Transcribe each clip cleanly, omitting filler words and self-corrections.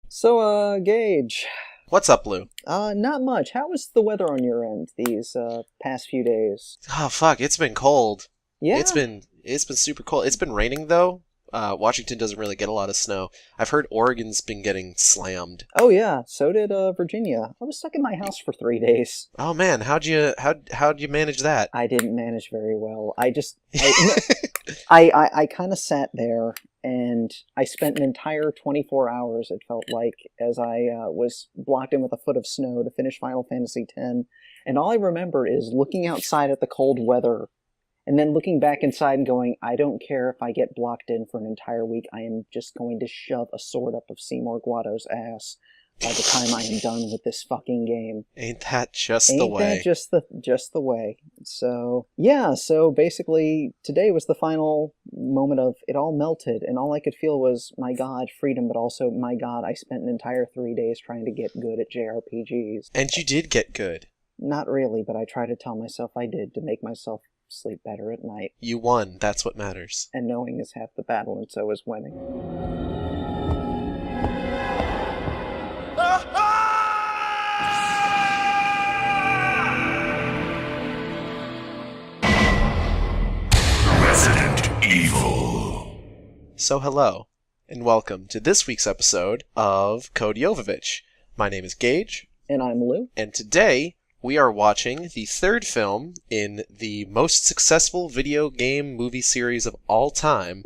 Gage, What's up, Lou? not much. How was the weather on your end these past few days? Oh fuck, it's been cold. It's Yeah? been it's been super cold. It's been raining though. Washington doesn't really get a lot of snow. I've heard Oregon's been getting slammed. Oh yeah, so did Virginia. I was stuck in my house for 3 days. Oh man, how'd you manage that? I didn't manage very well. I kind of sat there and I spent an entire 24 hours, it felt like, as I was blocked in with a foot of snow to finish Final Fantasy X. And all I remember is looking outside at the cold weather and then looking back inside and going, I don't care if I get blocked in for an entire week. I am just going to shove a sword up of Seymour Guado's ass by the time I am done with this fucking game. Ain't that just the Ain't way? that just the way? So yeah, so basically today was the final moment of it all melted, and all I could feel was, my God, freedom, but also, my God, I spent an entire 3 days trying to get good at JRPGs. And you did get good. Not really, but I try to tell myself I did to make myself sleep better at night. You won. That's what matters. And knowing is half the battle, and so is winning. Resident Evil. So hello, and welcome to this week's episode of Code Jovovich. My name is Gage, And I'm Lou. and today we are watching the third film in the most successful video game movie series of all time,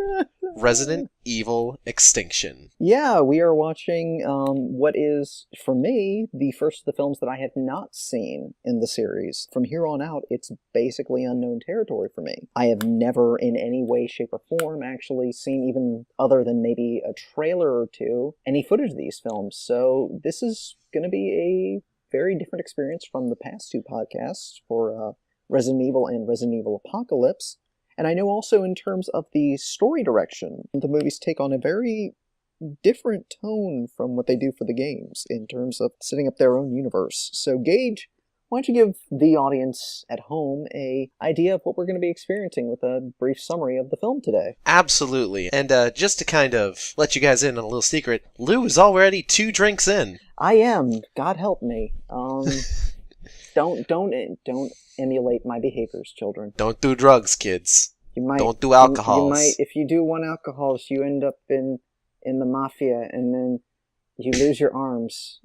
Resident Evil Extinction. Yeah, we are watching what is, for me, the first of the films that I have not seen in the series. From here on out, it's basically unknown territory for me. I have never, in any way, shape, or form, actually seen, even other than maybe a trailer or two, any footage of these films. So this is going to be a very different experience from the past two podcasts for Resident Evil and Resident Evil Apocalypse. And I know also in terms of the story direction, the movies take on a very different tone from what they do for the games in terms of setting up their own universe. So Gage, why don't you give the audience at home an idea of what we're going to be experiencing with a brief summary of the film today? Absolutely. And just to kind of let you guys in on a little secret, Lou is already 2 drinks in. I am. God help me. Don't emulate my behaviors, children. Don't do drugs, kids. You might. Don't do alcohols. You might, if you do one alcohols, you end up in the mafia, and then you lose your arms.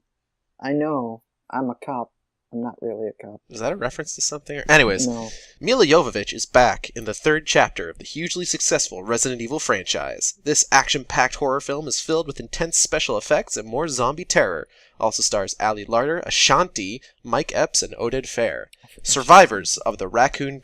I know. I'm a cop. I'm not really a cop. Is that a reference to something? Anyways, No. Mila Jovovich is back in the third chapter of the hugely successful Resident Evil franchise. This action-packed horror film is filled with intense special effects and more zombie terror. Also stars Ali Larter, Ashanti, Mike Epps, and Oded Fair. Survivors of the raccoon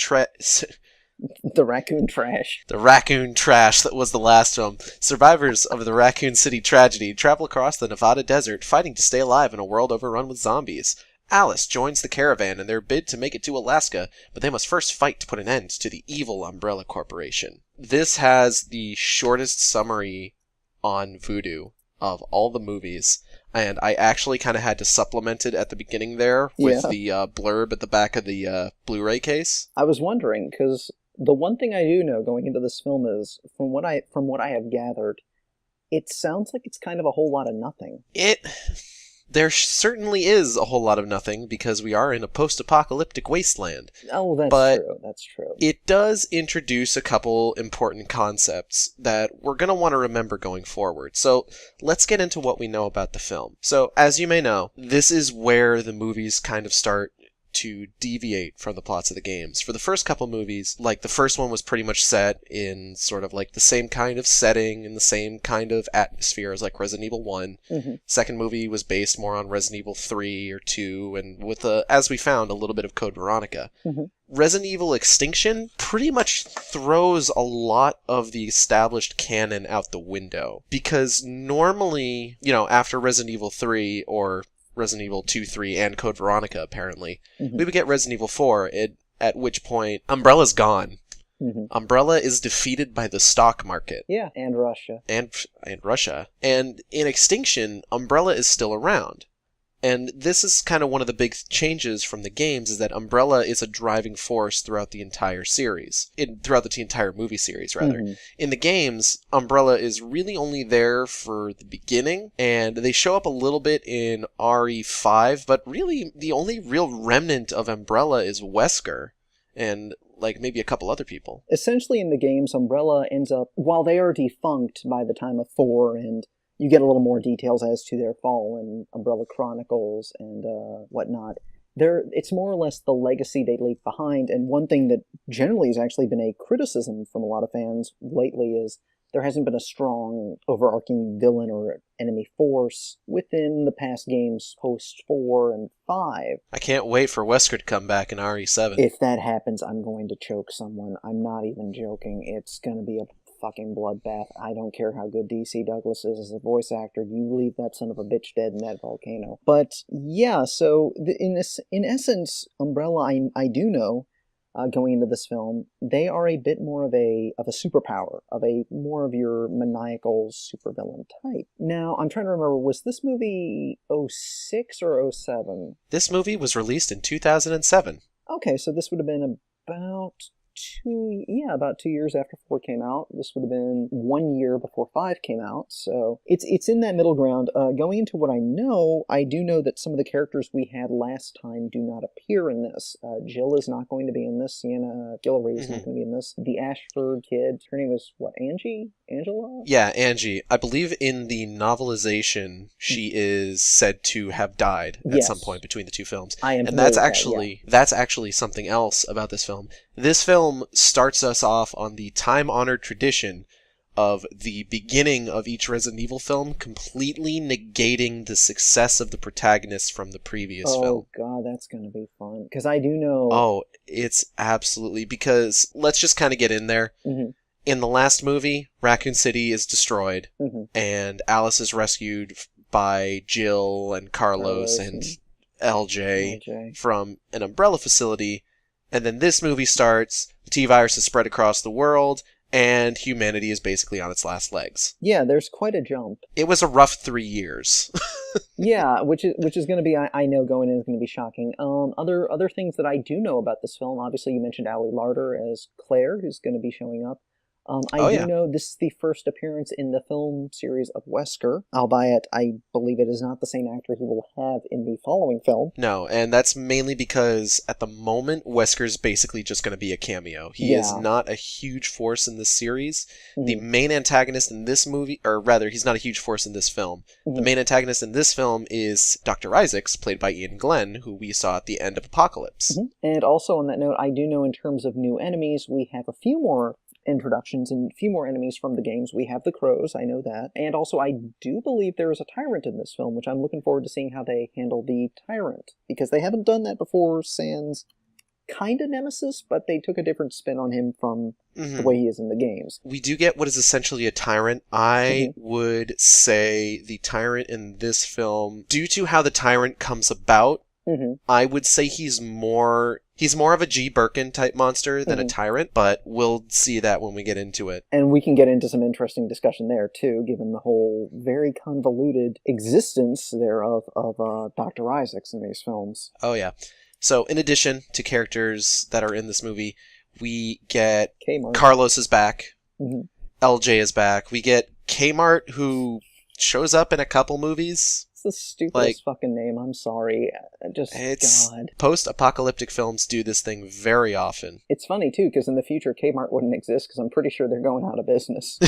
The raccoon trash. The raccoon trash that was the last film. Survivors of the Raccoon City tragedy travel across the Nevada desert, fighting to stay alive in a world overrun with zombies. Alice joins the caravan in their bid to make it to Alaska, but they must first fight to put an end to the evil Umbrella Corporation. This has the shortest summary on Vudu of all the movies, and I actually kind of had to supplement it at the beginning there with the blurb at the back of the Blu-ray case. I was wondering, because the one thing I do know going into this film is, from what I have gathered, it sounds like it's kind of a whole lot of nothing. There certainly is a whole lot of nothing, because we are in a post-apocalyptic wasteland. Oh, that's true. It does introduce a couple important concepts that we're going to want to remember going forward. So let's get into what we know about the film. So, as you may know, this is where the movies kind of start to deviate from the plots of the games. For the first couple movies, like the first one was pretty much set in sort of like the same kind of setting and the same kind of atmosphere as like Resident Evil 1. Mm-hmm. Second movie was based more on Resident Evil 3 or 2 and with, as we found, a little bit of Code Veronica. Mm-hmm. Resident Evil Extinction pretty much throws a lot of the established canon out the window. Because normally, after Resident Evil 3 or Resident Evil 2, 3, and Code Veronica, apparently. Mm-hmm. We would get Resident Evil 4, at which point Umbrella's gone. Mm-hmm. Umbrella is defeated by the stock market. Yeah, and Russia. And Russia. And in Extinction, Umbrella is still around. And this is kind of one of the big changes from the games, is that Umbrella is a driving force throughout the entire series. Throughout the entire movie series, rather. Mm-hmm. In the games, Umbrella is really only there for the beginning, and they show up a little bit in RE5, but really the only real remnant of Umbrella is Wesker, and like maybe a couple other people. Essentially in the games, Umbrella ends up, while they are defunct by the time of 4, and you get a little more details as to their fall in Umbrella Chronicles and whatnot. It's more or less the legacy they leave behind, and one thing that generally has actually been a criticism from a lot of fans lately is there hasn't been a strong overarching villain or enemy force within the past games post 4 and 5. I can't wait for Wesker to come back in RE7. If that happens, I'm going to choke someone. I'm not even joking. It's going to be a fucking bloodbath. I don't care how good DC Douglas is as a voice actor. You leave that son of a bitch dead in that volcano. But yeah, so in essence, Umbrella, I do know, going into this film, they are a bit more of a superpower, of a more of your maniacal supervillain type. Now, I'm trying to remember, was this movie 06 or 07? This movie was released in 2007. Okay, so this would have been about 2 years after 4 came out. This would have been 1 year before 5 came out, so it's in that middle ground. Going into what I do know that some of the characters we had last time do not appear in this. Jill is not going to be in this. Sienna Guillory is not going to be in this. The Ashford kid, her name was, what, Angie? Angela? Yeah, Angie. I believe in the novelization, she is said to have died at some point between the two films. And that's actually something else about this film. This film starts us off on the time-honored tradition of the beginning of each Resident Evil film completely negating the success of the protagonist from the previous film. Oh god, that's going to be fun. Because I do know... Oh, it's absolutely... Because let's just kind of get in there. Mm-hmm. In the last movie, Raccoon City is destroyed, and Alice is rescued by Jill and Carlos and LJ from an Umbrella facility. And then this movie starts, the T-Virus is spread across the world, and humanity is basically on its last legs. Yeah, there's quite a jump. It was a rough 3 years. Yeah, which is going to be, I know going in is going to be shocking. Other things that I do know about this film, obviously you mentioned Ali Larter as Claire, who's going to be showing up. I do know this is the first appearance in the film series of Wesker, albeit I believe it is not the same actor he will have in the following film. No, and that's mainly because at the moment, Wesker's basically just going to be a cameo. He is not a huge force in this series. The main antagonist in this movie, or rather, he's not a huge force in this film. The main antagonist in this film is Dr. Isaacs, played by Ian Glenn, who we saw at the end of Apocalypse. And also on that note, I do know in terms of new enemies, we have a few more introductions and a few more enemies from the games. We have the Crows, I know that. And also I do believe there is a Tyrant in this film, which I'm looking forward to seeing how they handle the Tyrant, because they haven't done that before sans kind of Nemesis, but they took a different spin on him from the way he is in the games. We do get what is essentially a Tyrant. I would say the Tyrant in this film, due to how the Tyrant comes about, I would say he's more of a G. Birkin type monster than a Tyrant, but we'll see that when we get into it. And we can get into some interesting discussion there, too, given the whole very convoluted existence there of Dr. Isaacs in these films. Oh, yeah. So, in addition to characters that are in this movie, we get Kmart. Carlos is back. LJ is back. We get Kmart, who shows up in a couple movies. The stupidest fucking name, I'm sorry. God. Post-apocalyptic films do this thing very often. It's funny, too, because in the future, Kmart wouldn't exist, because I'm pretty sure they're going out of business.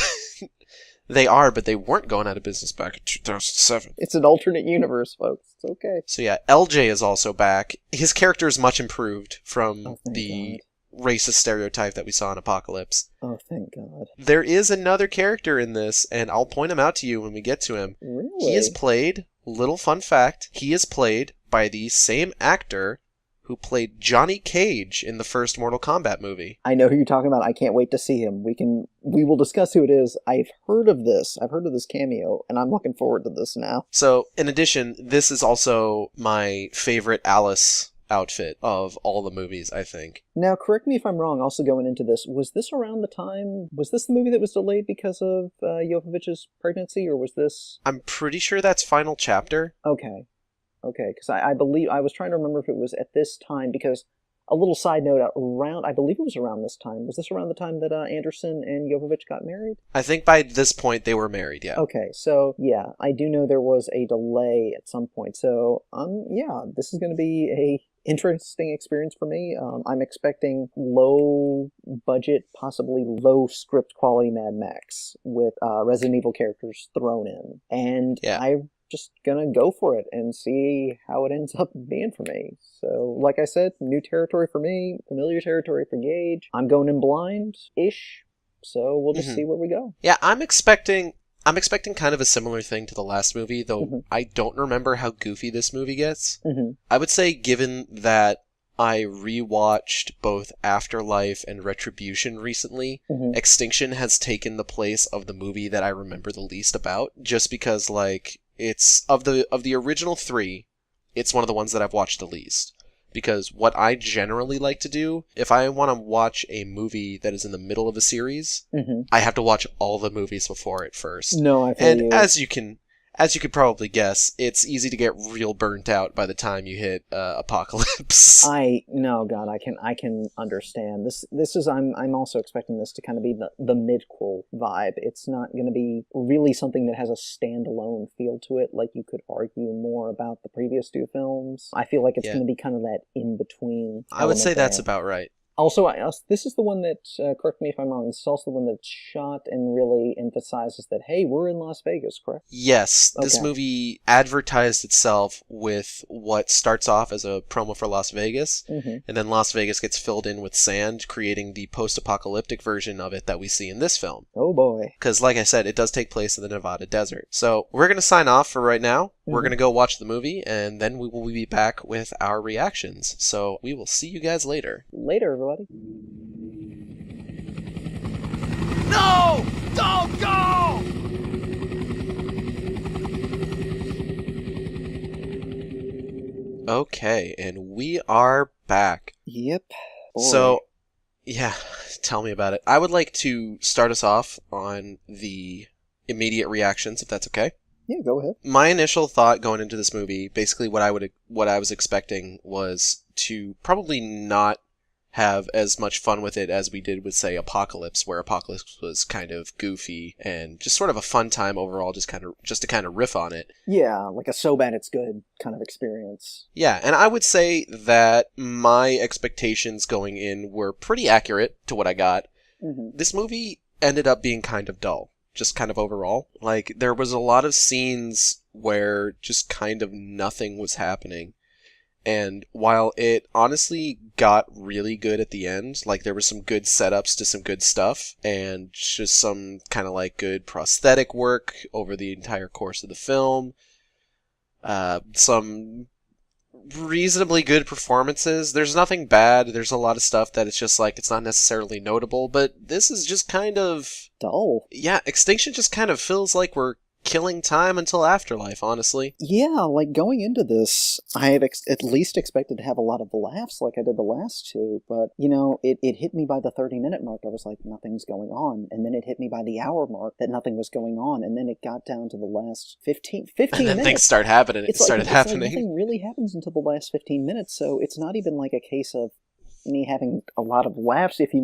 They are, but they weren't going out of business back in 2007. It's an alternate universe, folks. It's okay. So yeah, LJ is also back. His character is much improved from the racist stereotype that we saw in Apocalypse. Oh, thank God. There is another character in this, and I'll point him out to you when we get to him. Really? He is played... Little fun fact, he is played by the same actor who played Johnny Cage in the first Mortal Kombat movie. I know who you're talking about. I can't wait to see him. We will discuss who it is. I've heard of this cameo, and I'm looking forward to this now. So, in addition, this is also my favorite Alice outfit of all the movies, I think. Now, correct me if I'm wrong, also going into this, was this the movie that was delayed because of Jovovich's pregnancy, or was this... I'm pretty sure that's Final Chapter. Okay. Okay, because I believe I was trying to remember if it was at this time, because a little side note, I believe it was around this time. Was this around the time that Anderson and Jovovich got married? I think by this point they were married, yeah. Okay, so yeah, I do know there was a delay at some point. So yeah, this is going to be a interesting experience for me. I'm expecting low budget, possibly low script quality Mad Max with Resident Evil characters thrown in, and Yeah. I'm just gonna go for it and see how it ends up being for me. So, like I said, new territory for me, familiar territory for Gage. I'm going in blind-ish, so we'll just see where we go. Yeah, I'm expecting kind of a similar thing to the last movie, though Mhm. I don't remember how goofy this movie gets. Mhm. I would say, given that I rewatched both Afterlife and Retribution recently, Mhm. Extinction has taken the place of the movie that I remember the least about, just because, like, it's of the original three, it's one of the ones that I've watched the least. Because what I generally like to do, if I want to watch a movie that is in the middle of a series, Mhm. I have to watch all the movies before it first. No, I feel And you. as you could probably guess, it's easy to get real burnt out by the time you hit Apocalypse. No, God, I can understand this. This is I'm also expecting this to kind of be the midquel vibe. It's not going to be really something that has a standalone feel to it, like you could argue more about the previous two films. I feel like it's Yeah. going to be kind of that in between. I would say that's about right. Also, this is the one that, correct me if I'm wrong, this is also the one that's shot and really emphasizes that, hey, we're in Las Vegas, correct? Yes, this Okay. movie advertised itself with what starts off as a promo for Las Vegas, Mm-hmm. and then Las Vegas gets filled in with sand, creating the post-apocalyptic version of it that we see in this film. Oh boy. Because, like I said, it does take place in the Nevada desert. So, we're going to sign off for right now. We're Mhm. going to go watch the movie, and then we will be back with our reactions. So, we will see you guys later. Later, everybody. No! Don't go! Okay, and we are back. Yep. Boy. So, yeah, tell me about it. I would like to start us off on the immediate reactions, if that's okay. Yeah, go ahead. My initial thought going into this movie, basically what I was expecting was to probably not have as much fun with it as we did with, say, Apocalypse, where Apocalypse was kind of goofy and just sort of a fun time overall, just to kind of riff on it. Yeah, like a so bad it's good kind of experience. Yeah, and I would say that my expectations going in were pretty accurate to what I got. Mm-hmm. This movie ended up being kind of dull, just kind of overall. Like, there was a lot of scenes where just kind of nothing was happening. And while it honestly got really good at the end, like there were some good setups to some good stuff, and just some kind of like good prosthetic work over the entire course of the film, some reasonably good performances. There's nothing bad. There's a lot of stuff that it's just like, it's not necessarily notable, but this is just kind of... Dull. Yeah, Extinction just kind of feels like we're killing time until Afterlife, honestly. Yeah, like going into this, I had at least expected to have a lot of laughs like I did the last two, but, you know, it hit me by the 30-minute mark. I was like, nothing's going on. And then it hit me by the hour mark that nothing was going on. And then it got down to the last 15 And then minutes. things start happening. It started Like happening. nothing really happens until the last 15 minutes, so it's not even like a case of me having a lot of laughs. If you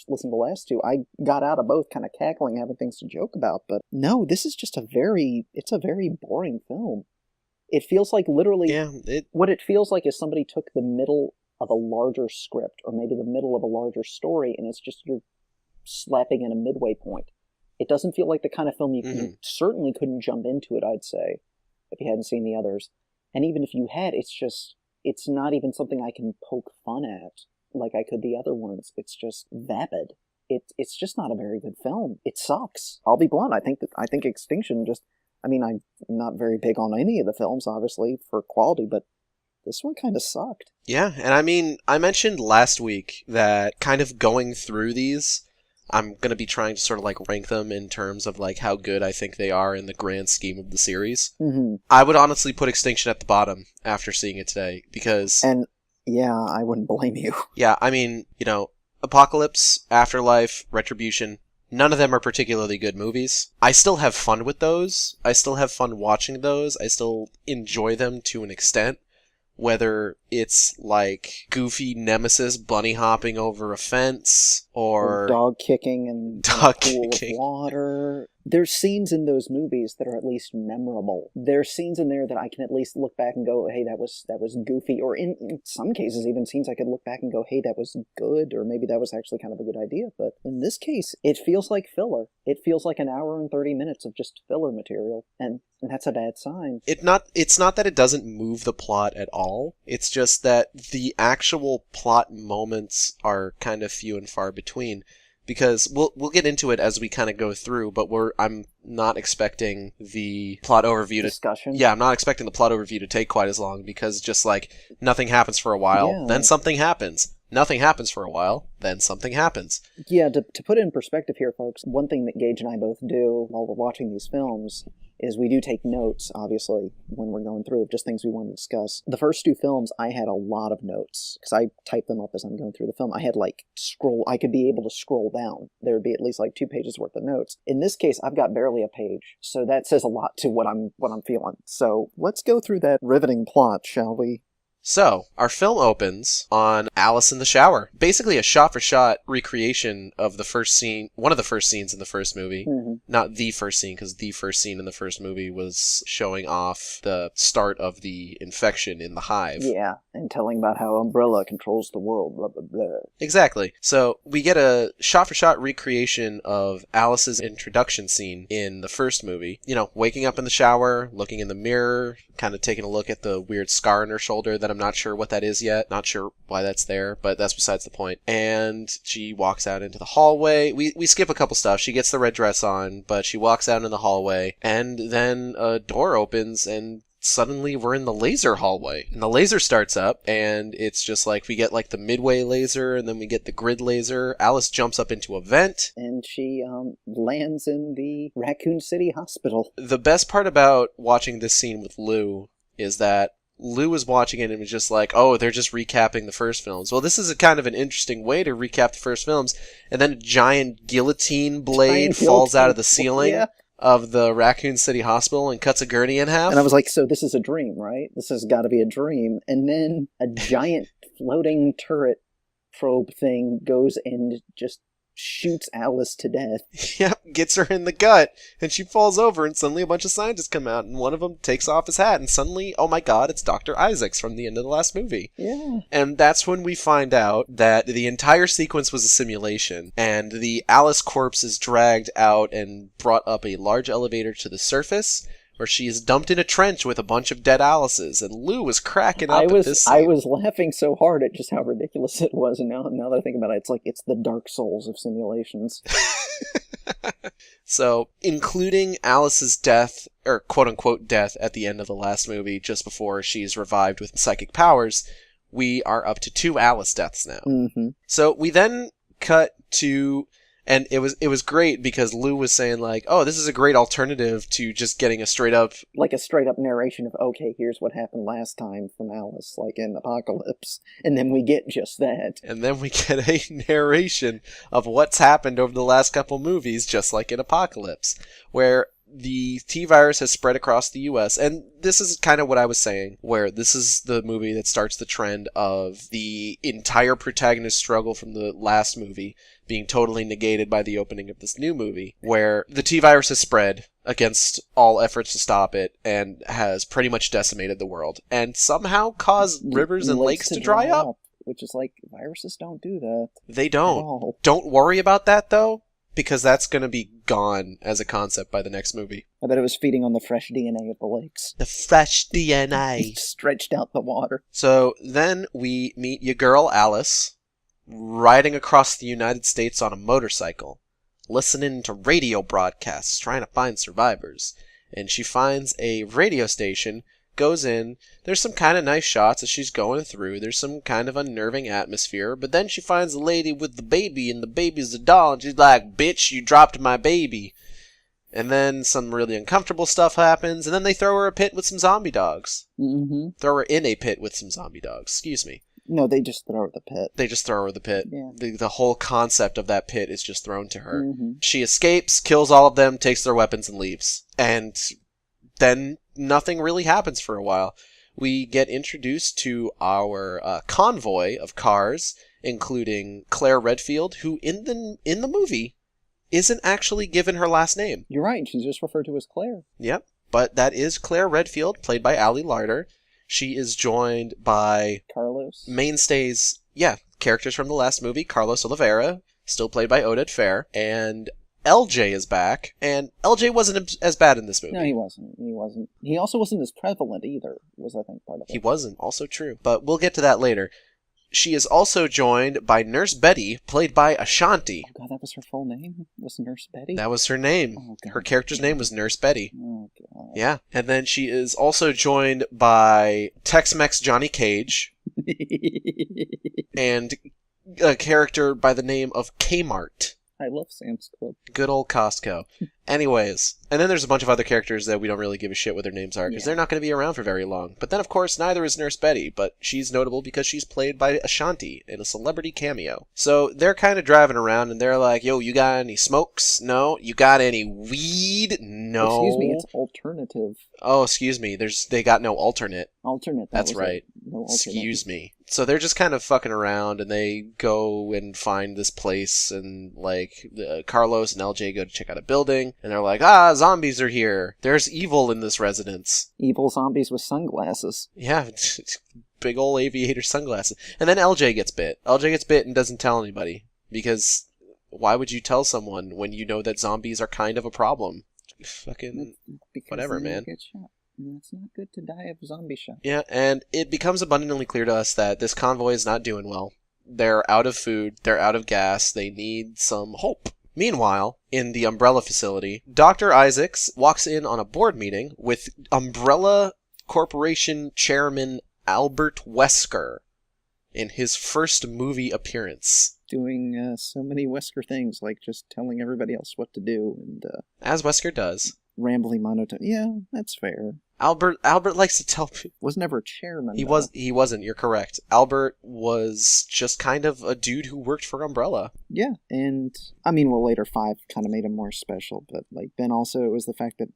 listen to the last two, I got out of both kind of cackling, having things to joke about. But no, this is just it's a very boring film. It feels like literally, what it feels like is somebody took the middle of a larger script, or maybe the middle of a larger story, and it's just you're slapping in a midway point. It doesn't feel like the kind of film you certainly couldn't jump into it, I'd say, if you hadn't seen the others. And even if you had, it's not even something I can poke fun at like I could the other ones. It's just vapid. It's just not a very good film. It sucks. I'll be blunt. I think Extinction I'm not very big on any of the films, obviously, for quality, but this one kind of sucked. Yeah, and I mean, I mentioned last week that kind of going through these, I'm going to be trying to sort of like rank them in terms of like how good I think they are in the grand scheme of the series. Mm-hmm. I would honestly put Extinction at the bottom after seeing it today, because... And, yeah, I wouldn't blame you. Yeah, I mean, you know, Apocalypse, Afterlife, Retribution, None of them are particularly good movies. I still have fun with those. I still have fun watching those. I still enjoy them to an extent. Whether it's like goofy nemesis bunny hopping over a fence or dog kicking in a pool of water. There's scenes in those movies that are at least memorable. There's scenes in there that I can at least look back and go, hey, that was goofy. Or in some cases, even scenes I could look back and go, hey, that was good. Or maybe that was actually kind of a good idea. But in this case, it feels like filler. It feels like an hour and 30 minutes of just filler material. And that's a bad sign. It's not that it doesn't move the plot at all. It's just that the actual plot moments are kind of few and far between. Because we'll get into it as we kind of go through, but I'm not expecting the plot overview discussion. I'm not expecting the plot overview to take quite as long, because just like nothing happens for a while, then something happens. Nothing happens for a while, then something happens. Yeah, to put it in perspective here, folks, one thing that Gage and I both do while we're watching these films is we do take notes, obviously, when we're going through, just things we want to discuss. The first two films, I had a lot of notes, because I type them up as I'm going through the film. I had, I could be able to scroll down. There would be at least, 2 pages worth of notes. In this case, I've got barely a page, so that says a lot to what I'm feeling. So, let's go through that riveting plot, shall we? So, our film opens on Alice in the shower. Basically a shot-for-shot recreation of the first scene, one of the first scenes in the first movie. Mm-hmm. Not the first scene, because the first scene in the first movie was showing off the start of the infection in the hive. Yeah, and telling about how Umbrella controls the world, blah, blah, blah. Exactly. So, we get a shot-for-shot recreation of Alice's introduction scene in the first movie. You know, waking up in the shower, looking in the mirror, kind of taking a look at the weird scar on her shoulder that I'm not sure what that is yet. Not sure why that's there, but that's besides the point. And she walks out into the hallway. We skip a couple stuff. She gets the red dress on, but she walks out in the hallway, and then a door opens, and suddenly we're in the laser hallway. And the laser starts up, and it's just like we get the midway laser, and then we get the grid laser. Alice jumps up into a vent. And she lands in the Raccoon City Hospital. The best part about watching this scene with Lou is that Lou was watching it and was just like, oh, they're just recapping the first films. Well, this is a kind of an interesting way to recap the first films. And then a giant guillotine blade falls out of the ceiling of the Raccoon City Hospital and cuts a gurney in half. And I was like, so this is a dream, right? This has got to be a dream. And then a giant floating turret probe thing goes and just shoots Alice to death. Yep, gets her in the gut, and she falls over, and suddenly a bunch of scientists come out, and one of them takes off his hat, and suddenly, oh my god, it's Dr. Isaacs from the end of the last movie. Yeah. And that's when we find out that the entire sequence was a simulation, and the Alice corpse is dragged out and brought up a large elevator to the surface, where she is dumped in a trench with a bunch of dead Alices, and Lou was cracking up at this scene. I was laughing so hard at just how ridiculous it was, and now that I think about it, it's the Dark Souls of simulations. So, including Alice's death, or quote-unquote death, at the end of the last movie, just before she's revived with psychic powers, we are up to 2 Alice deaths now. Mm-hmm. So, we then cut to... And it was great because Lou was saying oh, this is a great alternative to just getting a straight up narration of, okay, here's what happened last time from Alice, in Apocalypse. And then we get just that. And then we get a narration of what's happened over the last couple movies, just like in Apocalypse, where the T-virus has spread across the U.S., and this is kind of what I was saying, where this is the movie that starts the trend of the entire protagonist struggle from the last movie being totally negated by the opening of this new movie, where the T-virus has spread against all efforts to stop it and has pretty much decimated the world, and somehow caused rivers and lakes to dry up. Which is viruses don't do that. They don't. Don't worry about that, though, because that's going to be gone as a concept by the next movie. I bet it was feeding on the fresh DNA of the lakes. The fresh DNA. Stretched out the water. So then we meet your girl Alice, riding across the United States on a motorcycle, listening to radio broadcasts, trying to find survivors. And she finds a radio station, goes in, there's some kind of nice shots as she's going through, there's some kind of unnerving atmosphere, but then she finds a lady with the baby, and the baby's a doll, and she's like, bitch, you dropped my baby. And then some really uncomfortable stuff happens, and then they throw her a pit with some zombie dogs. Mm-hmm. Throw her in a pit with some zombie dogs, excuse me. No, they just throw her the pit. They just throw her the pit. Yeah. The whole concept of that pit is just thrown to her. Mm-hmm. She escapes, kills all of them, takes their weapons, and leaves. And then nothing really happens for a while. We get introduced to our convoy of cars, including Claire Redfield, who in the movie isn't actually given her last name. You're right, she's just referred to as Claire. Yep, but that is Claire Redfield, played by Ali Larter. She is joined by Carlos. mainstays, characters from the last movie, Carlos Oliveira, still played by Oded Fair, and LJ is back, and LJ wasn't as bad in this movie. No, he wasn't. He also wasn't as prevalent either, was I think part of it. He wasn't, also true. But we'll get to that later. She is also joined by Nurse Betty, played by Ashanti. Oh god, that was her full name? Was Nurse Betty? That was her name. Oh, God. Her character's name was Nurse Betty. Oh god. Yeah. And then she is also joined by Tex-Mex Johnny Cage and a character by the name of Kmart. I love Sam's Club. Good old Costco. Anyways, and then there's a bunch of other characters that we don't really give a shit what their names are, because they're not going to be around for very long. But then, of course, neither is Nurse Betty, but she's notable because she's played by Ashanti in a celebrity cameo. So they're kind of driving around, and they're like, yo, you got any smokes? No. You got any weed? No. Excuse me, it's alternative. Oh, excuse me, they got no alternate. Alternate. That's right. No alternate. Excuse me. So they're just kind of fucking around, and they go and find this place, and like Carlos and LJ go to check out a building, and they're like, zombies are here. There's evil in this residence. Evil zombies with sunglasses. Yeah, big old aviator sunglasses. And then LJ gets bit. LJ gets bit and doesn't tell anybody, because why would you tell someone when you know that zombies are kind of a problem? Fucking Because whatever, they man. Get shot. And it's not good to die of zombie shot. Yeah, and it becomes abundantly clear to us that this convoy is not doing well. They're out of food, they're out of gas, they need some hope. Meanwhile, in the Umbrella facility, Dr. Isaacs walks in on a board meeting with Umbrella Corporation Chairman Albert Wesker in his first movie appearance. Doing so many Wesker things, like just telling everybody else what to do, and As Wesker does. rambling monotone. Yeah, that's fair. Albert likes to tell people. Was never chairman. He though. wasn't, you're correct. Albert was just kind of a dude who worked for Umbrella. Yeah, and I mean, well, later 5 kind of made him more special, but like then also it was the fact that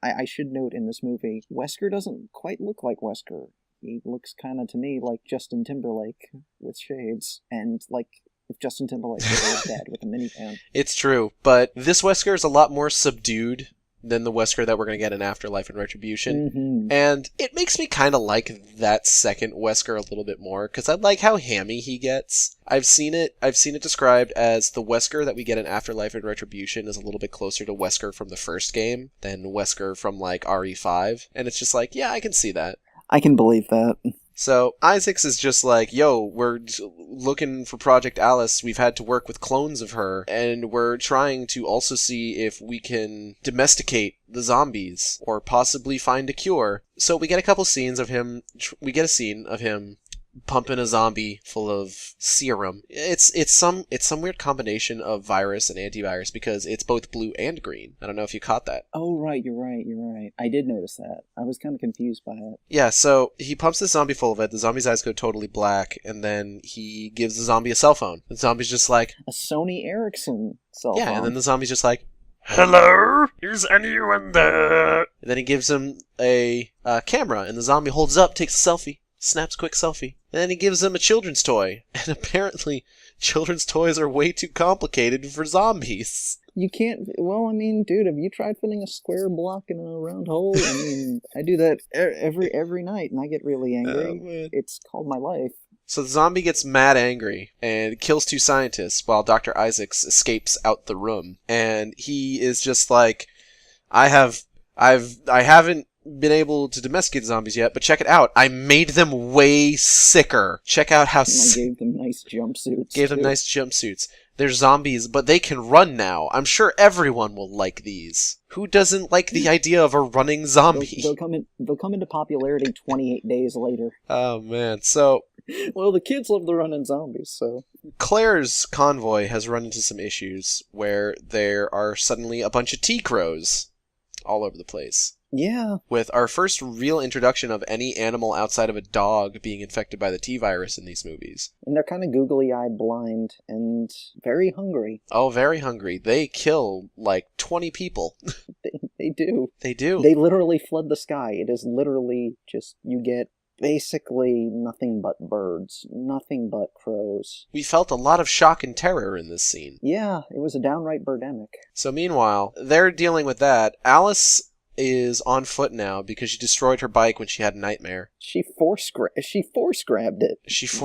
I should note in this movie, Wesker doesn't quite look like Wesker. He looks kind of to me like Justin Timberlake with shades, and like if Justin Timberlake was dead with a minivan. It's true, but this Wesker is a lot more subdued than the Wesker that we're going to get in Afterlife and Retribution. Mm-hmm. And it makes me kind of like that second Wesker a little bit more, because I like how hammy he gets. I've seen it described as the Wesker that we get in Afterlife and Retribution is a little bit closer to Wesker from the first game than Wesker from like RE5. And it's just like, yeah, I can see that. I can believe that. So Isaacs is just like, yo, we're looking for Project Alice. We've had to work with clones of her, and we're trying to also see if we can domesticate the zombies or possibly find a cure. So we get a couple scenes of him. We get a scene of him pumping a zombie full of serum. It's some weird combination of virus and antivirus, because it's both blue and green. I don't know if you caught that. Oh, right, you're right. I did notice that. I was kind of confused by it. Yeah, so he pumps the zombie full of it. The zombie's eyes go totally black, and then he gives the zombie a cell phone. The zombie's just like, A Sony Ericsson cell phone. yeah, and then the zombie's just like, hello? Is anyone there? And then he gives him a camera, and the zombie holds it up, takes a selfie, snaps a quick selfie. And then he gives him a children's toy. And apparently, children's toys are way too complicated for zombies. You can't... Well, I mean, dude, have you tried fitting a square block in a round hole? I mean, I do that every night, and I get really angry. Oh, man. It's called my life. So the zombie gets mad angry and kills 2 scientists while Dr. Isaacs escapes out the room. And he is just like, I haven't been able to domesticate zombies yet, but check it out. I made them way sicker. Check out how And I gave them nice jumpsuits. Gave them nice jumpsuits. They're zombies, but they can run now. I'm sure everyone will like these. Who doesn't like the idea of a running zombie? They'll come into popularity 28 days later. Oh man, so Well, the kids love the running zombies, so... Claire's convoy has run into some issues where there are suddenly a bunch of T-Crows all over the place. Yeah, with our first real introduction of any animal outside of a dog being infected by the T-virus in these movies. and they're kind of googly-eyed blind and very hungry. Oh, very hungry. They kill like 20 people. They do. They do. They literally flood the sky. It is literally just, you get basically nothing but birds, nothing but crows. We felt a lot of shock and terror in this scene. Yeah, it was a downright birdemic. So meanwhile, they're dealing with that. Alice is on foot now because she destroyed her bike when she had a nightmare. She force grabbed it. She with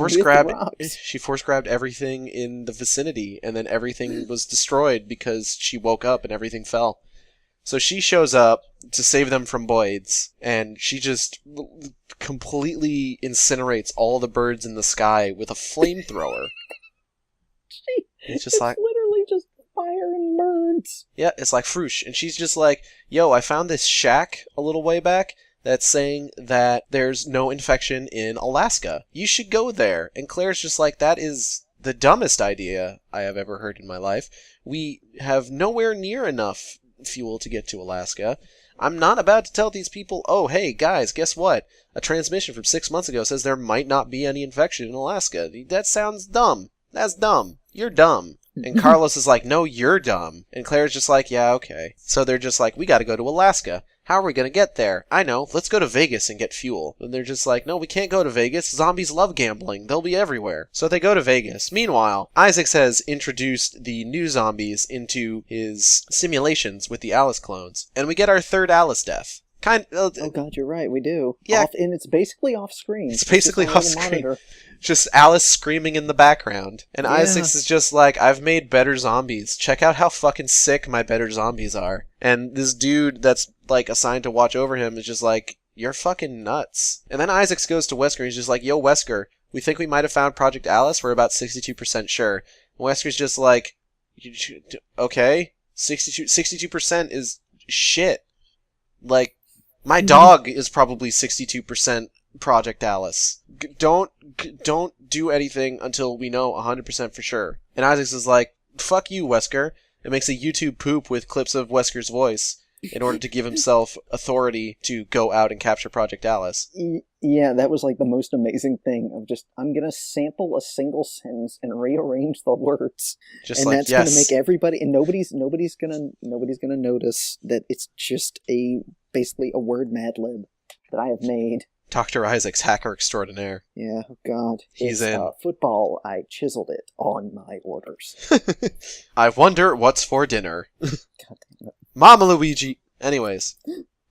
force grabbed everything in the vicinity, and then everything was destroyed because she woke up and everything fell. So she shows up to save them from Boyd's, and she just completely incinerates all the birds in the sky with a flamethrower. It's literally just fire and birds. Yeah, it's like froosh. And she's just like, yo, I found this shack a little way back that's saying that there's no infection in Alaska. You should go there. And Claire's just like, that is the dumbest idea I have ever heard in my life. We have nowhere near enough fuel to get to Alaska. I'm not about to tell these people, oh, hey, guys, guess what? A transmission from 6 months ago says there might not be any infection in Alaska. That sounds dumb. That's dumb. You're dumb. And Carlos is like, no, you're dumb. And Claire's just like, yeah, okay. So they're just like, we gotta go to Alaska. How are we gonna get there? I know, let's go to Vegas and get fuel. And they're just like, no, we can't go to Vegas. Zombies love gambling. They'll be everywhere. So they go to Vegas. Meanwhile, Isaacs has introduced the new zombies into his simulations with the Alice clones. And we get our third Alice death. Oh god, you're right, we do. Yeah. And it's basically off screen. It's basically off screen. Just Alice screaming in the background. And Yeah. Isaacs is just like, I've made better zombies. Check out how fucking sick my better zombies are. And this dude that's like assigned to watch over him is just like, you're fucking nuts. And then Isaacs goes to Wesker and he's just like, yo, Wesker, we think we might have found Project Alice. We're about 62% sure. And Wesker's just like, okay, 62% is shit. Like, my dog is probably 62% Project Alice. Don't do anything until we know 100% for sure. And Isaacs is like, fuck you, Wesker. And makes a YouTube poop with clips of Wesker's voice in order to give himself authority to go out and capture Project Alice. Yeah, that was like the most amazing thing of just, I'm gonna sample a single sentence and rearrange the words. Just and like, that's yes. gonna make everybody, and nobody's gonna notice that it's just basically a word Mad Lib that I have made. Dr. Isaacs, hacker extraordinaire. Yeah, oh god. He's it's, in. Football, I chiseled it on my orders. I wonder what's for dinner. God damn it. Mama Luigi. Anyways,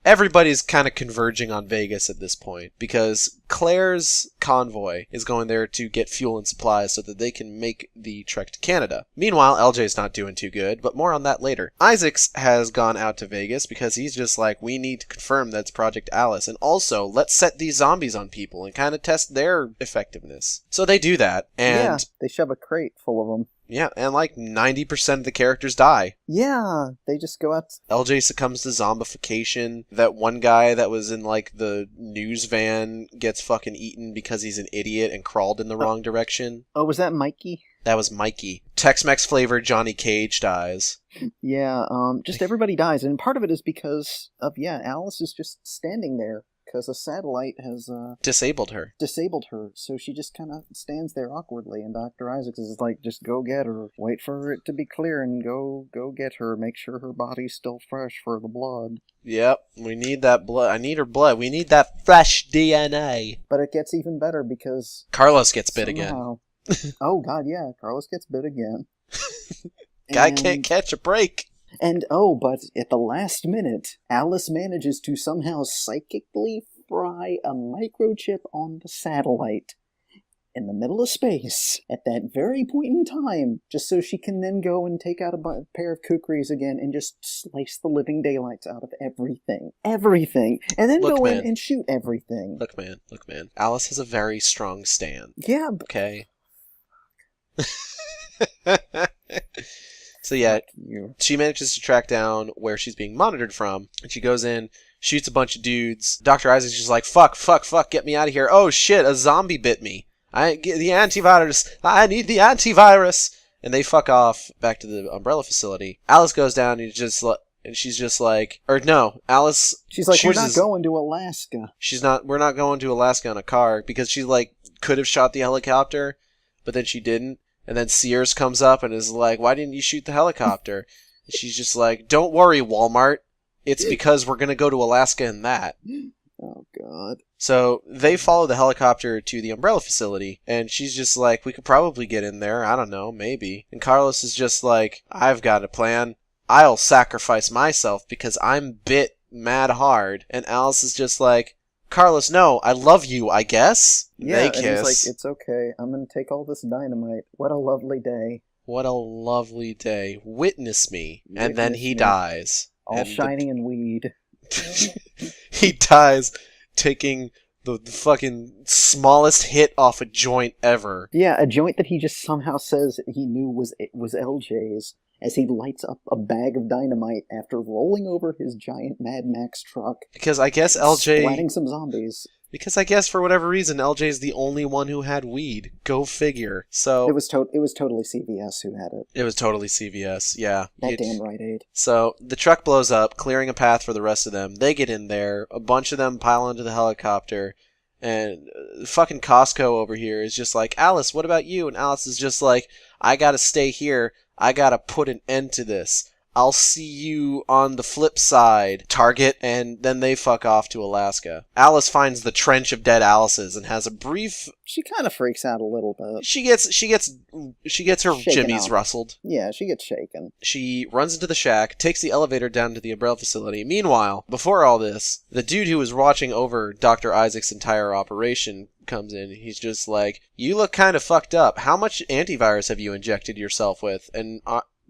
everybody's kind of converging on Vegas at this point because Claire's convoy is going there to get fuel and supplies so that they can make the trek to Canada. Meanwhile, LJ's not doing too good, but more on that later. Isaacs has gone out to Vegas because he's just like, we need to confirm that's Project Alice, and also let's set these zombies on people and kind of test their effectiveness. So they do that, and yeah, they shove a crate full of them. yeah, and like 90% of the characters die. Yeah, they just go out. LJ succumbs to zombification. That one guy that was in like the news van gets fucking eaten because he's an idiot and crawled in the wrong direction. Oh, was that Mikey? That was Mikey. Tex-Mex flavored Johnny Cage dies. Yeah, just everybody dies, and part of it is because of, Alice is just standing there. Because a satellite has Disabled her. So she just kind of stands there awkwardly, and Dr. Isaacs is like, just go get her. Wait for it to be clear and go get her. Make sure her body's still fresh for the blood. Yep, we need that blood. I need her blood. We need that fresh DNA. But it gets even better because... Carlos gets bit again. Oh, God, yeah. Carlos gets bit again. Guy can't catch a break. And but at the last minute, Alice manages to somehow psychically fry a microchip on the satellite in the middle of space at that very point in time, just so she can then go and take out a pair of kukris again and just slice the living daylights out of everything. Everything. And then go in and shoot everything. Look, man. Alice has a very strong stand. Yeah. Okay. So yeah, she manages to track down where she's being monitored from, and she goes in, shoots a bunch of dudes. Dr. Isaac's just like, fuck, get me out of here. Oh shit, a zombie bit me. I need the antivirus. And they fuck off back to the Umbrella facility. Alice goes down and And she's just like, or no, Alice She's like, chooses, we're not going to Alaska. we're not going to Alaska on a car, because she, like, could have shot the helicopter, but then she didn't. And then Sears comes up and is like, why didn't you shoot the helicopter? And she's just like, don't worry, Walmart. It's because we're going to go to Alaska in that. Oh, God. So they follow the helicopter to the Umbrella facility, and she's just like, we could probably get in there. I don't know, maybe. And Carlos is just like, I've got a plan. I'll sacrifice myself because I'm bit mad hard. And Alice is just like, Carlos, no, I love you, I guess. Yeah, they and kiss. he's like, it's okay. I'm going to take all this dynamite. What a lovely day. What a lovely day. Witness me. And Witness then he me. dies. All And shiny and weed. he dies taking the fucking smallest hit off a joint ever. Yeah, a joint that he just somehow says he knew was LJ's as he lights up a bag of dynamite after rolling over his giant Mad Max truck. Because I guess LJ... splatting some zombies. Because I guess for whatever reason, LJ's the only one who had weed. Go figure. So It was totally CVS who had it. it was totally CVS, yeah. That damn Rite Aid. So the truck blows up, clearing a path for the rest of them. They get in there. A bunch of them pile into the helicopter. And fucking Costco over here is just like, Alice, what about you? And Alice is just like, I gotta stay here. I gotta put an end to this. I'll see you on the flip side, Target, and then they fuck off to Alaska. Alice finds the trench of dead Alices and has a brief... She kind of freaks out a little bit. She gets her Shaken jimmies up. rustled. Yeah, she gets shaken. She runs into the shack, takes the elevator down to the Umbrella facility. Meanwhile, before all this, the dude who was watching over Dr. Isaac's entire operation comes in. He's just like, you look kind of fucked up. How much antivirus have you injected yourself with? And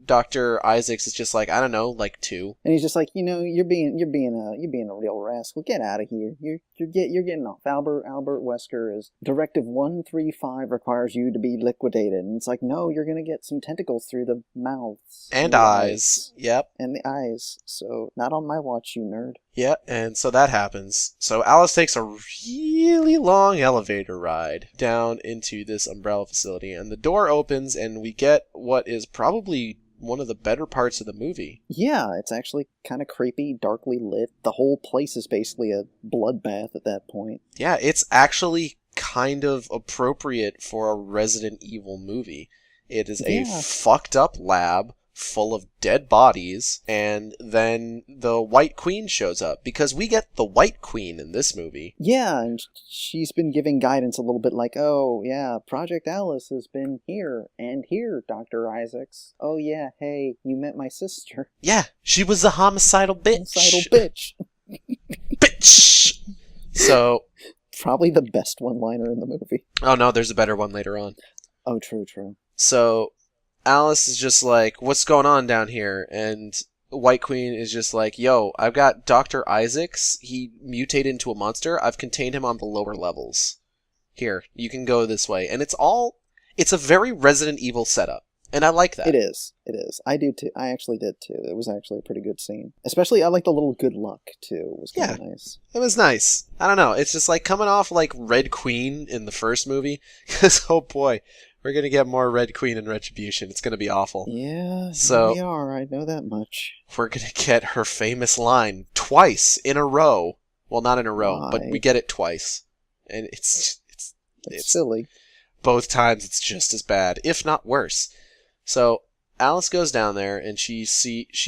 Dr. Isaacs is just like, I don't know, like 2. And he's just like, you're being a real rascal. Get out of here. You're getting off. Albert Wesker is Directive 135 requires you to be liquidated. And it's like, no, you're gonna get some tentacles through the mouths And the eyes. Yep. and the eyes. So not on my watch, you nerd. Yeah, and so that happens. So Alice takes a really long elevator ride down into this Umbrella facility, and the door opens, and we get what is probably one of the better parts of the movie. Yeah, it's actually kind of creepy, darkly lit. The whole place is basically a bloodbath at that point. Yeah, it's actually kind of appropriate for a Resident Evil movie. It is a Yeah. fucked up lab full of dead bodies, and then the White Queen shows up, because we get the White Queen in this movie. Yeah, and she's been giving guidance a little bit like, oh, yeah, Project Alice has been here and here, Dr. Isaacs. Oh, yeah, hey, you met my sister. Yeah, she was a homicidal bitch. Homicidal bitch. Bitch! So... Probably the best one-liner in the movie. Oh no, there's a better one later on. Oh, true. So Alice is just like, what's going on down here? And White Queen is just like, yo, I've got Dr. Isaacs. He mutated into a monster. I've contained him on the lower levels. Here, you can go this way. And it's a very Resident Evil setup. And I like that. It is. I do too. I actually did too. It was actually a pretty good scene. Especially, I like the little good luck too. It was kind of nice. It was nice. I don't know. It's just like coming off like Red Queen in the first movie. Because, oh boy, we're going to get more Red Queen in Retribution. It's going to be awful. Yeah, So we are. I know that much. We're going to get her famous line twice in a row. Well, not in a row, but we get it twice. And it's silly. Both times it's just as bad, if not worse. So Alice goes down there and she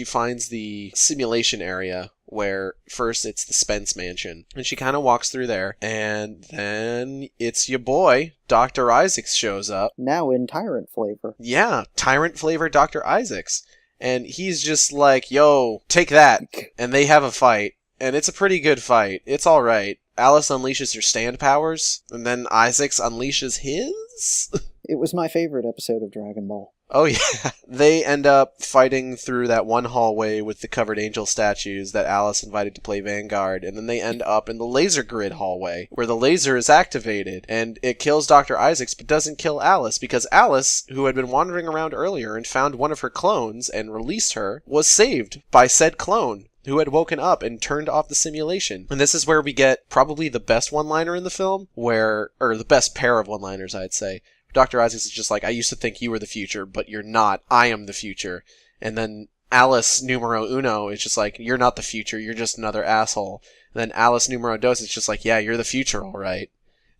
finds the simulation area where first it's the Spence mansion, and she kind of walks through there, and then it's your boy Dr. Isaacs shows up. Now in Tyrant flavor. Yeah, Tyrant flavor Dr. Isaacs, and he's just like, "Yo, take that!" And they have a fight, and it's a pretty good fight. It's all right. Alice unleashes her stand powers, and then Isaacs unleashes his. It was my favorite episode of Dragon Ball. Oh yeah. They end up fighting through that one hallway with the covered angel statues that Alice invited to play Vanguard, and then they end up in the laser grid hallway, where the laser is activated, and it kills Dr. Isaacs but doesn't kill Alice, because Alice, who had been wandering around earlier and found one of her clones and released her, was saved by said clone, who had woken up and turned off the simulation. And this is where we get probably the best one-liner in the film, or the best pair of one-liners, I'd say. Dr. Isaacs is just like, I used to think you were the future, but you're not. I am the future. And then Alice numero uno is just like, you're not the future, you're just another asshole. And then Alice numero dos is just like, yeah, you're the future, all right.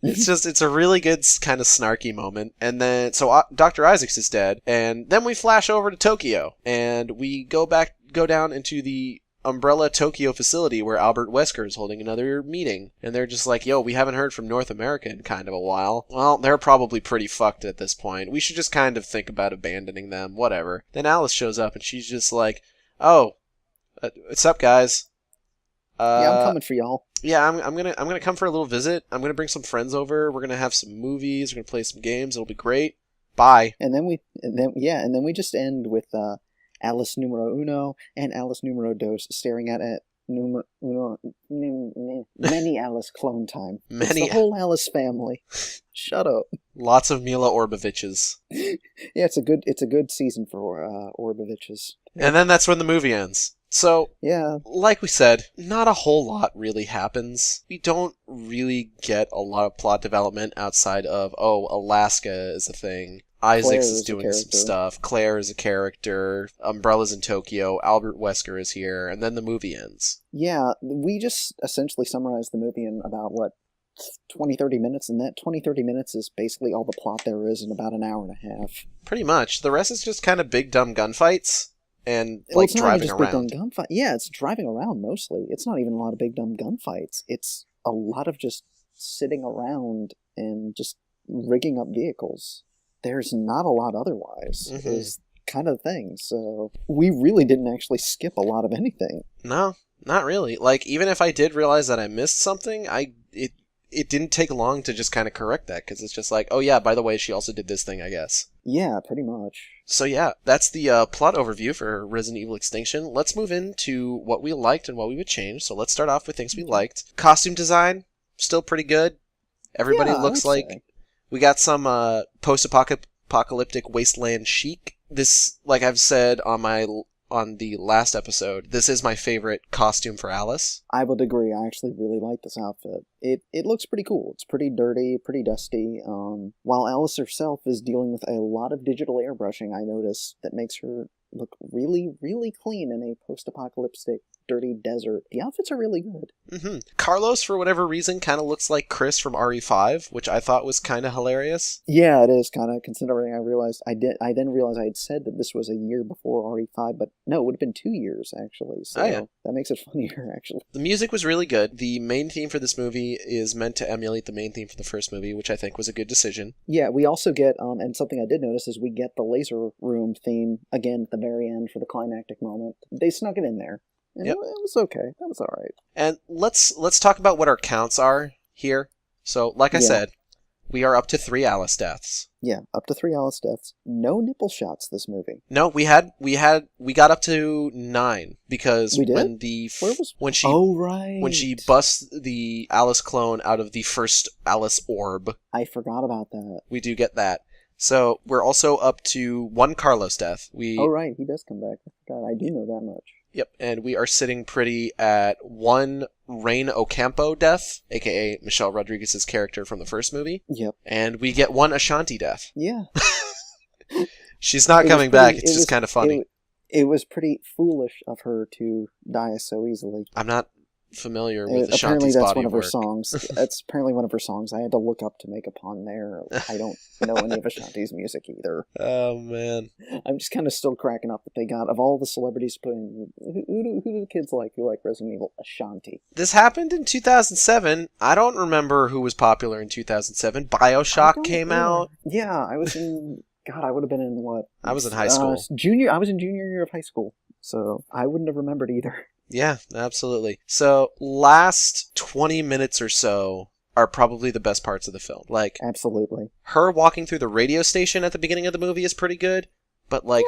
It's a really good kind of snarky moment. And then, so Dr. Isaacs is dead, and then we flash over to Tokyo, and we go down into the Umbrella Tokyo facility where Albert Wesker is holding another meeting. And they're just like, yo, we haven't heard from North America in kind of a while. Well, they're probably pretty fucked at this point. We should just kind of think about abandoning them, whatever. Then Alice shows up, and she's just like, oh, what's up, guys? Yeah, I'm coming for y'all. Yeah, I'm gonna come for a little visit. I'm gonna bring some friends over. We're gonna have some movies. We're gonna play some games. It'll be great. Bye. And then we just end with Alice numero uno and Alice numero dos staring at many Alice clone time. It's the whole Alice family. Shut up. Lots of Mila Orboviches. Yeah, it's a good season for Orboviches. And then that's when the movie ends. So, yeah, like we said, not a whole lot really happens. We don't really get a lot of plot development outside of, oh, Alaska is a thing. Isaacs is doing some stuff. Claire is a character. Umbrella's in Tokyo. Albert Wesker is here. And then the movie ends. Yeah, we just essentially summarized the movie in about, 20, 30 minutes, and that 20, 30 minutes is basically all the plot there is in about an hour and a half. Pretty much. The rest is just kind of big, dumb gunfights. And it's driving not even just around. Big, dumb gunfight. Yeah, it's driving around mostly. It's not even a lot of big dumb gunfights. It's a lot of just sitting around and just rigging up vehicles. There's not a lot otherwise. Is kind of the thing. So we really didn't actually skip a lot of anything. No, not really. Like, even if I did realize that I missed something, it didn't take long to just kind of correct that, because it's just like, oh yeah, by the way, she also did this thing, I guess. Yeah, pretty much. So yeah, that's the plot overview for Resident Evil Extinction. Let's move into what we liked and what we would change. So let's start off with things we liked. Costume design, still pretty good. Everybody looks like... We got some post-apocalyptic wasteland chic. This, like I've said on the last episode, this is my favorite costume for Alice. I would agree. I actually really like this outfit. It looks pretty cool. It's pretty dirty, pretty dusty. While Alice herself is dealing with a lot of digital airbrushing, I notice, that makes her look really, really clean in a post-apocalyptic dirty desert. The outfits are really good. Carlos, for whatever reason, kind of looks like Chris from RE5, which I thought was kind of hilarious. Yeah, it is kind of, considering I then realized I had said that this was a year before RE5, but no, it would have been 2 years, actually. So that makes it funnier, actually. The music was really good. The main theme for this movie is meant to emulate the main theme for the first movie, which I think was a good decision. Yeah, we also get, and something I did notice is we get the laser room theme again at the very end for the climactic moment. They snuck it in there. And it was okay. That was all right. And let's talk about what our counts are here. So, like I said, we are up to 3 Alice deaths. Yeah, up to 3 Alice deaths. No nipple shots this movie. No, we got up to 9 because we did? when she busts the Alice clone out of the first Alice orb. I forgot about that. We do get that. So we're also up to 1 Carlos death. Right, he does come back. I forgot. I do know that much. Yep, and we are sitting pretty at 1 Rain Ocampo death, aka Michelle Rodriguez's character from the first movie. Yep. And we get 1 Ashanti death. Yeah. She's not coming back, it's just kind of funny. It was pretty foolish of her to die so easily. I'm not familiar with Ashanti's body of work. That's apparently one of her songs. I had to look up to make a pun there. I don't know any of Ashanti's music either. Oh, man. I'm just kind of still cracking up that they got, of all the celebrities put in, who do the kids like who like Resident Evil? Ashanti. This happened in 2007. I don't remember who was popular in 2007. BioShock came out. Yeah, I was in... God, I would have been in what? I was in high school. I was in junior year of high school, so I wouldn't have remembered either. Yeah, absolutely. So, last 20 minutes or so are probably the best parts of the film. Like, absolutely. Her walking through the radio station at the beginning of the movie is pretty good, but like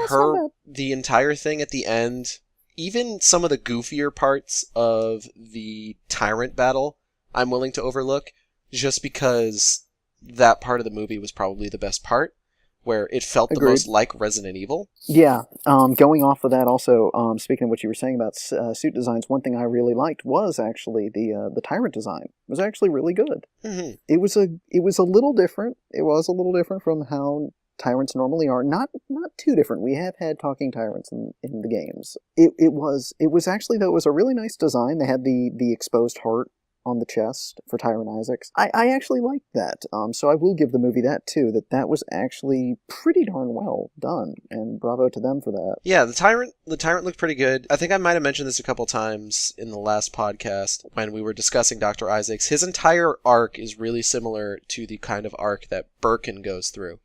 the entire thing at the end, even some of the goofier parts of the tyrant battle, I'm willing to overlook, just because that part of the movie was probably the best part, where it felt the most like Resident Evil. Yeah, going off of that also, speaking of what you were saying about suit designs, one thing I really liked was actually the tyrant design. It was actually really good. Mm-hmm. It was a little different. It was a little different from how tyrants normally are. Not too different. We have had talking tyrants in the games. It was actually, though, it was a really nice design. They had the exposed heart on the chest for Tyrant Isaacs. I actually liked that. So I will give the movie that too. That was actually pretty darn well done, and bravo to them for that. Yeah, the tyrant looked pretty good. I think I might have mentioned this a couple times in the last podcast when we were discussing Dr. Isaacs. His entire arc is really similar to the kind of arc that Birkin goes through.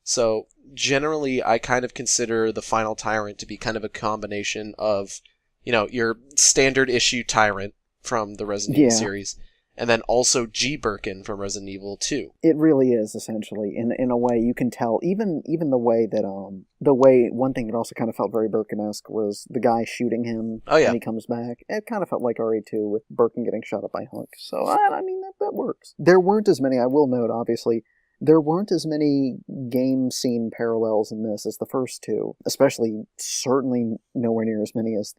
So generally, I kind of consider the final tyrant to be kind of a combination of, your standard issue tyrant from the Resident Evil series, and then also G. Birkin from Resident Evil 2. It really is, essentially. In a way, you can tell, even the way that, one thing that also kind of felt very Birkin-esque was the guy shooting him when he comes back. It kind of felt like RE2 with Birkin getting shot up by Hunk. So, I mean, that works. There weren't as many, I will note, obviously, there weren't as many game scene parallels in this as the first two, especially, certainly nowhere near as many as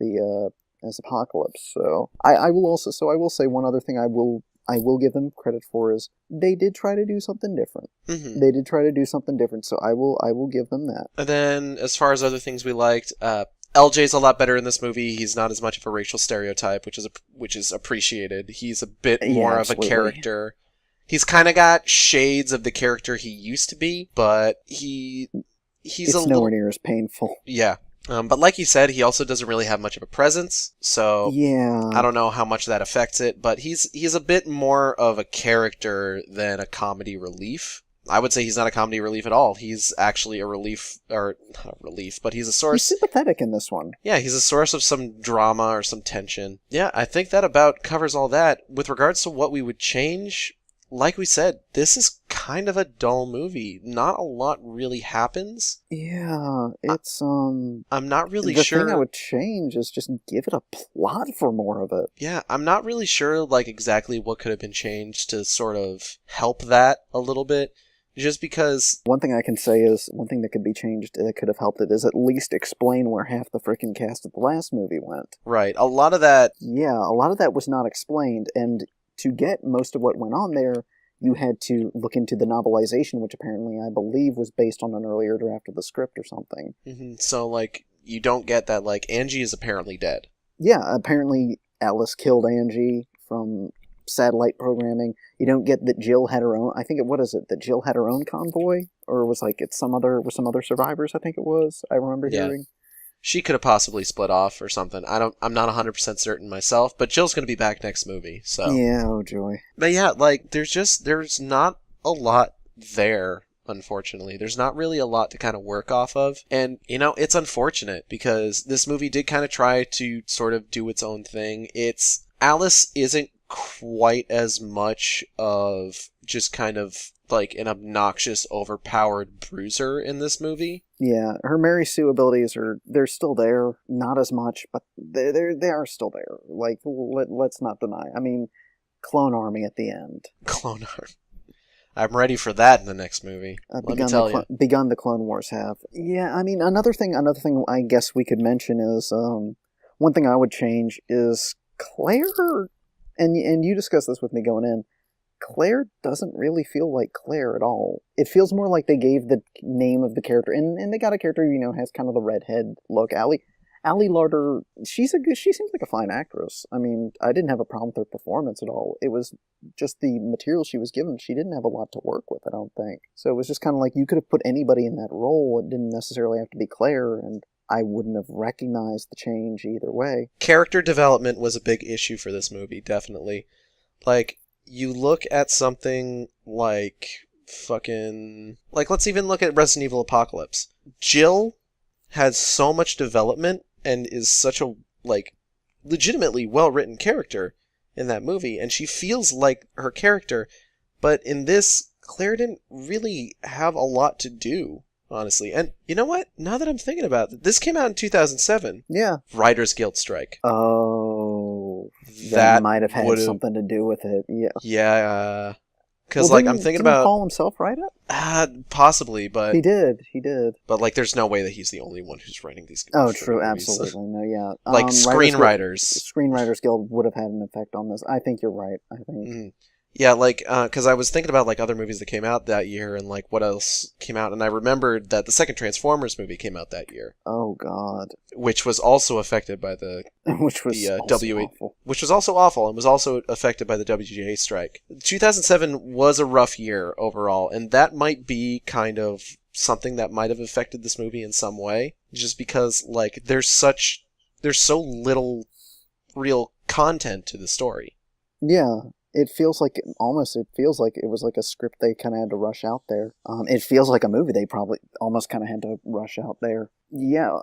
as Apocalypse. So I will say one other thing I will give them credit for is they did try to do something different. Mm-hmm. They did try to do something different, so I will give them that. And then as far as other things we liked, LJ's a lot better in this movie. He's not as much of a racial stereotype, which is appreciated. He's a bit more of a character. He's kind of got shades of the character he used to be, but he's nowhere near as painful. Yeah. But like you said, he also doesn't really have much of a presence, so I don't know how much that affects it, but he's a bit more of a character than a comedy relief. I would say he's not a comedy relief at all. He's actually a relief, or not a relief, but he's a source... He's sympathetic in this one. Yeah, he's a source of some drama or some tension. Yeah, I think that about covers all that. With regards to what we would change... Like we said, this is kind of a dull movie. Not a lot really happens. Yeah, it's, I'm not really sure... The thing I would change is just give it a plot for more of it. Yeah, I'm not really sure, exactly what could have been changed to sort of help that a little bit. Just because... One thing I can say is, one thing that could be changed that could have helped it is at least explain where half the frickin' cast of the last movie went. Right, a lot of that... Yeah, a lot of that was not explained, and... To get most of what went on there, you had to look into the novelization, which apparently, I believe, was based on an earlier draft of the script or something. Mm-hmm. So, you don't get that, Angie is apparently dead. Yeah, apparently Alice killed Angie from satellite programming. You don't get that Jill had her own... I think that Jill had her own convoy? Or was, it's some other survivors, I think it was, I remember hearing. She could have possibly split off or something. I'm not 100% certain myself, but Jill's going to be back next movie, so... Yeah, oh joy. But yeah, there's not a lot there, unfortunately. There's not really a lot to kind of work off of. And, it's unfortunate, because this movie did kind of try to sort of do its own thing. Alice isn't quite as much of just kind of an obnoxious, overpowered bruiser in this movie. Yeah, her Mary Sue abilities they're still there, not as much, but they are still there. Let's not deny. I mean, Clone Army at the end. Clone Army. I'm ready for that in the next movie. Let me tell you. Begun the Clone Wars have. Yeah, I mean, another thing I guess we could mention is, one thing I would change is Claire, and you discussed this with me going in, Claire doesn't really feel like Claire at all. It feels more like they gave the name of the character, and they got a character who, has kind of the redhead look. Ali Larder, she seems like a fine actress. I mean, I didn't have a problem with her performance at all. It was just the material she was given. She didn't have a lot to work with, I don't think. So it was just kind of like you could have put anybody in that role. It didn't necessarily have to be Claire, and I wouldn't have recognized the change either way. Character development was a big issue for this movie, definitely. You look at something let's even look at Resident Evil Apocalypse. Jill has so much development and is such a, legitimately well-written character in that movie, and she feels like her character, but in this, Claire didn't really have a lot to do, honestly. And you know what? Now that I'm thinking about it, this came out in 2007. Yeah. Writers Guild strike. Oh, that might have had something to do with it. Yeah. Yeah. Because I'm thinking about. Did he call himself write it? Possibly, but he did. But there's no way that he's the only one who's writing these. Oh, true, absolutely, no, yeah. Screenwriters. Screenwriters Guild would have had an effect on this. I think you're right. I think. Mm-hmm. Yeah, like, because I was thinking about, like, other movies that came out that year and, like, what else came out, and I remembered that the second Transformers movie came out that year, Oh God, which was also affected by the which was the also W8, awful. which was also awful and was also affected by the WGA strike. 2007 was a rough year overall, and that might be kind of something that might have affected this movie in some way, just because, like, there's so little real content to the story. Yeah, it feels like it was like a script they kind of had to rush out there. It feels like a movie they probably almost kind of had to rush out there. Yeah,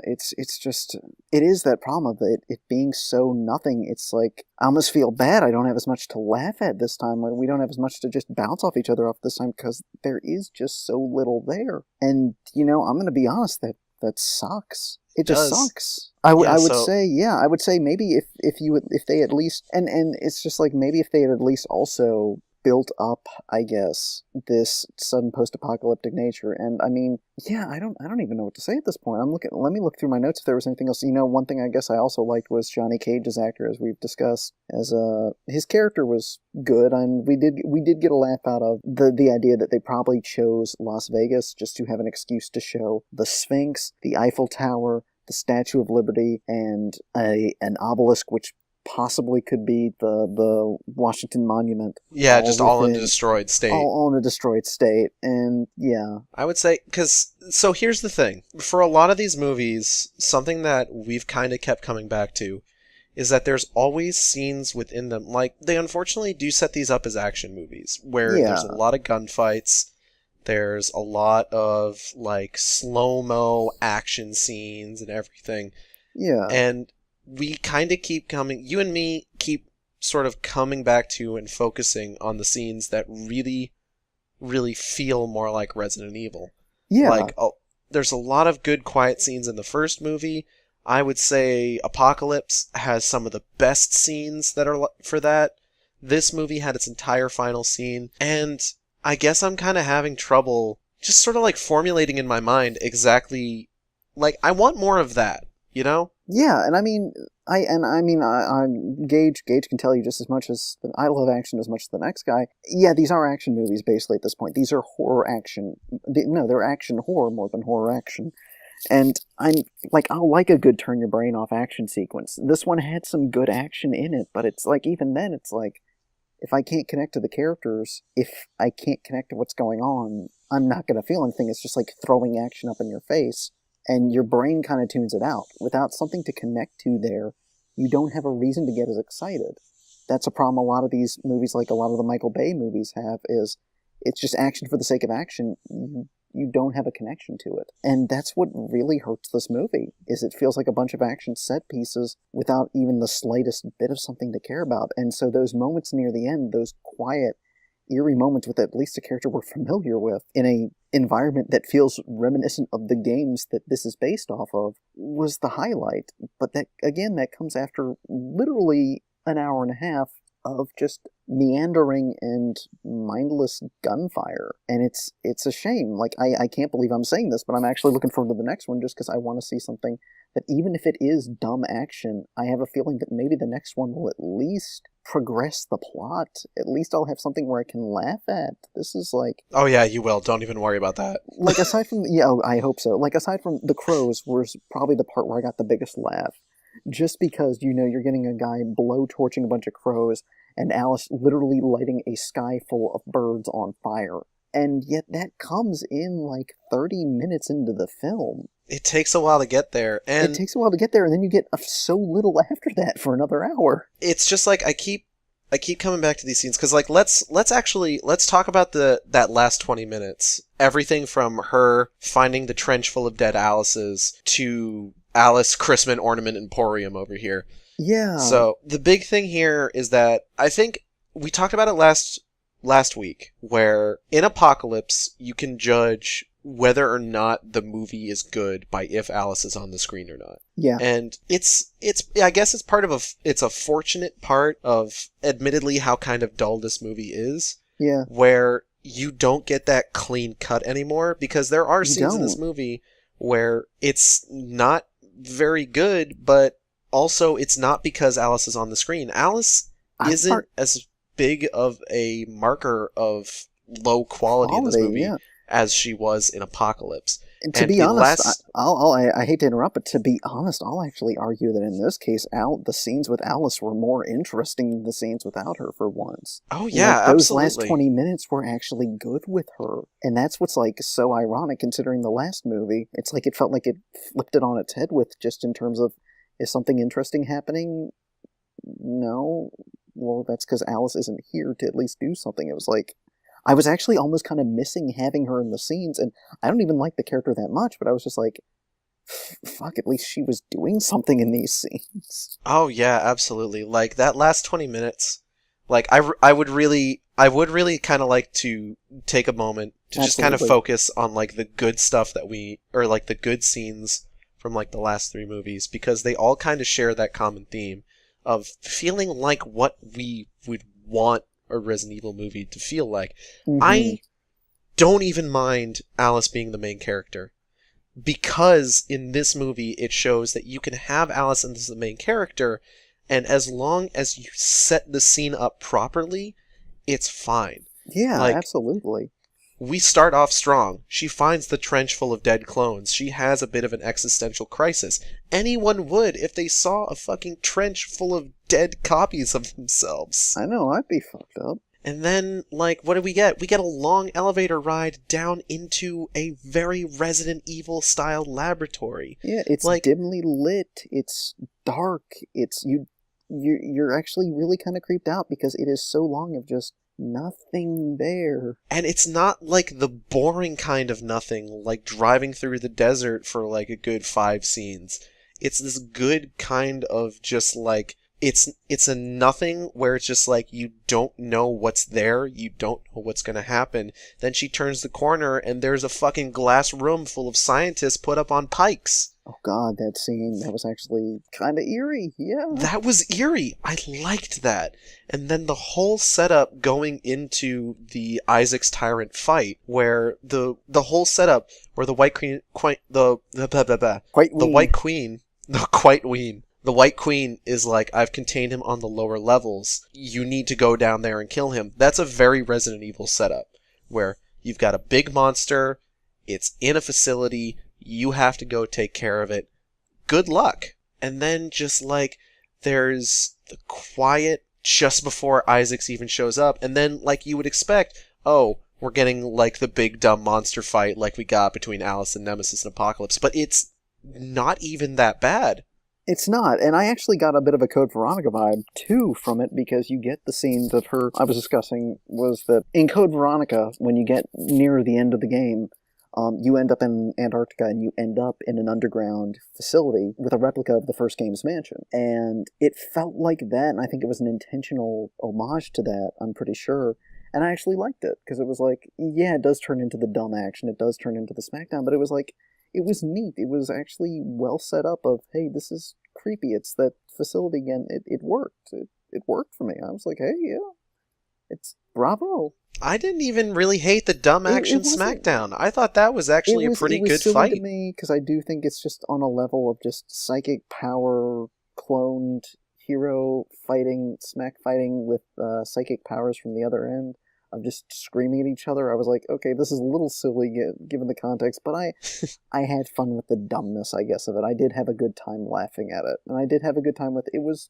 it's just it is that problem of it being so nothing. It's like I almost feel bad. I don't have as much to laugh at this time. Like, we don't have as much to just bounce off each other off this time because there is just so little there. And I'm gonna be honest, that sucks. It just Does. sucks. Yeah, I would so say, yeah, I would say maybe if they at least, and it's just like maybe if they had at least also built up, I guess, this sudden post-apocalyptic nature. And I mean, yeah, I don't even know what to say at this point. Let me look through my notes if there was anything else. One thing I guess I also liked was Johnny Cage's actor, as we've discussed, as his character was good, and we did get a laugh out of the idea that they probably chose Las Vegas just to have an excuse to show the Sphinx, the Eiffel Tower, the Statue of Liberty, and an obelisk, which possibly could be the Washington Monument. yeah, just all in a destroyed state. All in a destroyed state, and yeah. I would say, so here's the thing. For a lot of these movies, something that we've kind of kept coming back to is that there's always scenes within them. Like, they unfortunately do set these up as action movies, where there's a lot of gunfights, there's a lot of, like, slow-mo action scenes and everything. Yeah. And we kind of keep you and me keep sort of coming back to and focusing on the scenes that really, really feel more like Resident Evil. Yeah. Like, there's a lot of good quiet scenes in the first movie. I would say Apocalypse has some of the best scenes that are for that. This movie had its entire final scene, and I guess I'm kind of having trouble just sort of like formulating in my mind exactly, like, I want more of that, you know? Yeah, and I mean, Gage can tell you just as much as I love action as much as the next guy. Yeah, these are action movies basically at this point. These are horror action. No, they're action horror more than horror action. And I'll like a good turn your brain off action sequence. This one had some good action in it, but it's like, even then, it's like, if I can't connect to the characters, if I can't connect to what's going on, I'm not going to feel anything. It's just like throwing action up in your face. And your brain kind of tunes it out. Without something to connect to there, you don't have a reason to get as excited. That's a problem a lot of these movies, like a lot of the Michael Bay movies have, is it's just action for the sake of action. You don't have a connection to it. And that's what really hurts this movie, is it feels like a bunch of action set pieces without even the slightest bit of something to care about. And so those moments near the end, those quiet, eerie moments with at least a character we're familiar with in a environment that feels reminiscent of the games that this is based off of, was the highlight. But that, again, that comes after literally an hour and a half of just meandering and mindless gunfire. And it's a shame. Like, I can't believe I'm saying this, but I'm actually looking forward to the next one just because I want to see something that, even if it is dumb action, I have a feeling that maybe the next one will at least progress the plot. At least I'll have something where I can laugh at. This is like... Oh yeah, you will. Don't even worry about that. Like, aside from... Yeah, I hope so. Like, aside from The Crows was probably the part where I got the biggest laugh. Just because, you're getting a guy blow-torching a bunch of crows, and Alice literally lighting a sky full of birds on fire. And yet that comes in like 30 minutes into the film. It takes a while to get there, and it takes a while to get there, and then you get so little after that for another hour. It's just like I keep coming back to these scenes because, like, let's talk about that last 20 minutes. Everything from her finding the trench full of dead Alices to Alice Christmas Ornament Emporium over here. Yeah. So the big thing here is that I think we talked about it last week, where in Apocalypse you can judge whether or not the movie is good by if Alice is on the screen or not. Yeah. And it's I guess it's part of it's a fortunate part of, admittedly, how kind of dull this movie is. Yeah. Where you don't get that clean cut anymore, because there are scenes in this movie where it's not very good, but also it's not because Alice is on the screen. Alice isn't as big of a marker of low quality in this movie Yeah. as she was in Apocalypse. And to be honest, I hate to interrupt, but to be honest, I'll actually argue that in this case, the scenes with Alice were more interesting than the scenes without her for once. Oh yeah, like, those absolutely. last 20 minutes were actually good with her. And that's what's like so ironic considering the last movie. It's like it felt like it flipped it on its head with just in terms of, is something interesting happening? No. Well, that's because Alice isn't here to at least do something. It was like, I was actually almost kind of missing having her in the scenes, and I don't even like the character that much, but I was just like, fuck, at least she was doing something in these scenes. Oh yeah, absolutely. Like that last 20 minutes, like I would really kind of like to take a moment to just kind of focus on like the good stuff or like the good scenes from like the last 3 movies, because they all kind of share that common theme of feeling like what we would want a Resident Evil movie to feel like. Mm-hmm. I don't even mind Alice being the main character, because in this movie it shows that you can have Alice as the main character, and as long as you set the scene up properly, it's fine. Yeah, like, absolutely. We start off strong. She finds the trench full of dead clones. She has a bit of an existential crisis. Anyone would if they saw a fucking trench full of dead copies of themselves. I know, I'd be fucked up. And then, like, what do we get? We get a long elevator ride down into a very Resident Evil-style laboratory. Yeah, it's like, dimly lit, it's dark, you're actually really kind of creeped out because it is so long of just nothing there. And it's not like the boring kind of nothing, like driving through the desert for like a good 5 scenes. It's this good kind of just like, it's a nothing where it's just like you don't know what's there, you don't know what's gonna happen. Then she turns the corner and there's a fucking glass room full of scientists put up on pikes. Oh god, that scene, that was actually kind of eerie, yeah. That was eerie. I liked that. And then the whole setup going into the Isaac's Tyrant fight, where the whole setup where the White Queen, the White Queen is like, I've contained him on the lower levels. You need to go down there and kill him. That's a very Resident Evil setup, where you've got a big monster, it's in a facility, you have to go take care of it. Good luck. And then just like, there's the quiet just before Isaacs even shows up, and then like you would expect, oh, we're getting like the big dumb monster fight like we got between Alice and Nemesis and Apocalypse, but it's not even that bad. It's not, and I actually got a bit of a Code Veronica vibe, too, from it, because you get the scenes of her I was discussing, was that in Code Veronica, when you get near the end of the game, you end up in Antarctica, and you end up in an underground facility with a replica of the first game's mansion. And it felt like that, and I think it was an intentional homage to that, I'm pretty sure. And I actually liked it, because it was like, yeah, it does turn into the dumb action, it does turn into the smackdown, but it was like, it was neat. It was actually well set up of, hey, this is creepy. It's that facility again. It worked. It worked for me. I was like, hey, yeah, it's bravo. I didn't even really hate the dumb action smackdown. I thought that was actually a pretty good fight. It was silly to me, because I do think it's just on a level of just psychic power, cloned hero fighting, smack fighting with psychic powers from the other end. Of just screaming at each other. I was like, okay, this is a little silly given the context, but I had fun with the dumbness, I guess, of it. I did have a good time laughing at it, and I did have a good time with it. It was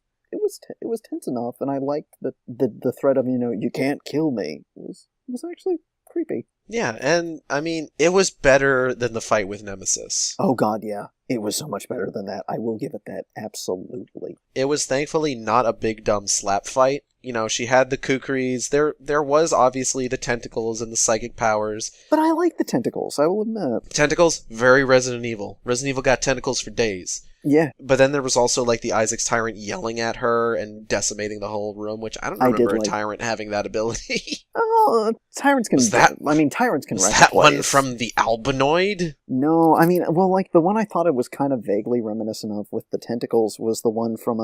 tense enough, and I liked the threat of, you can't kill me. It was actually creepy. Yeah, and I mean, it was better than the fight with Nemesis. Oh god, yeah. It was so much better than that. I will give it that, absolutely. It was thankfully not a big dumb slap fight. She had the kukris. There was obviously the tentacles and the psychic powers. But I like the tentacles, I will admit. Tentacles, very Resident Evil. Resident Evil got tentacles for days. Yeah. But then there was also like the Isaac's Tyrant yelling at her and decimating the whole room, which I don't remember a Tyrant having that ability. Oh, Tyrants can... Tyrants can... Was that one from the Albinoid? No, I mean, well, like, the one I thought it was kind of vaguely reminiscent of with the tentacles was the one from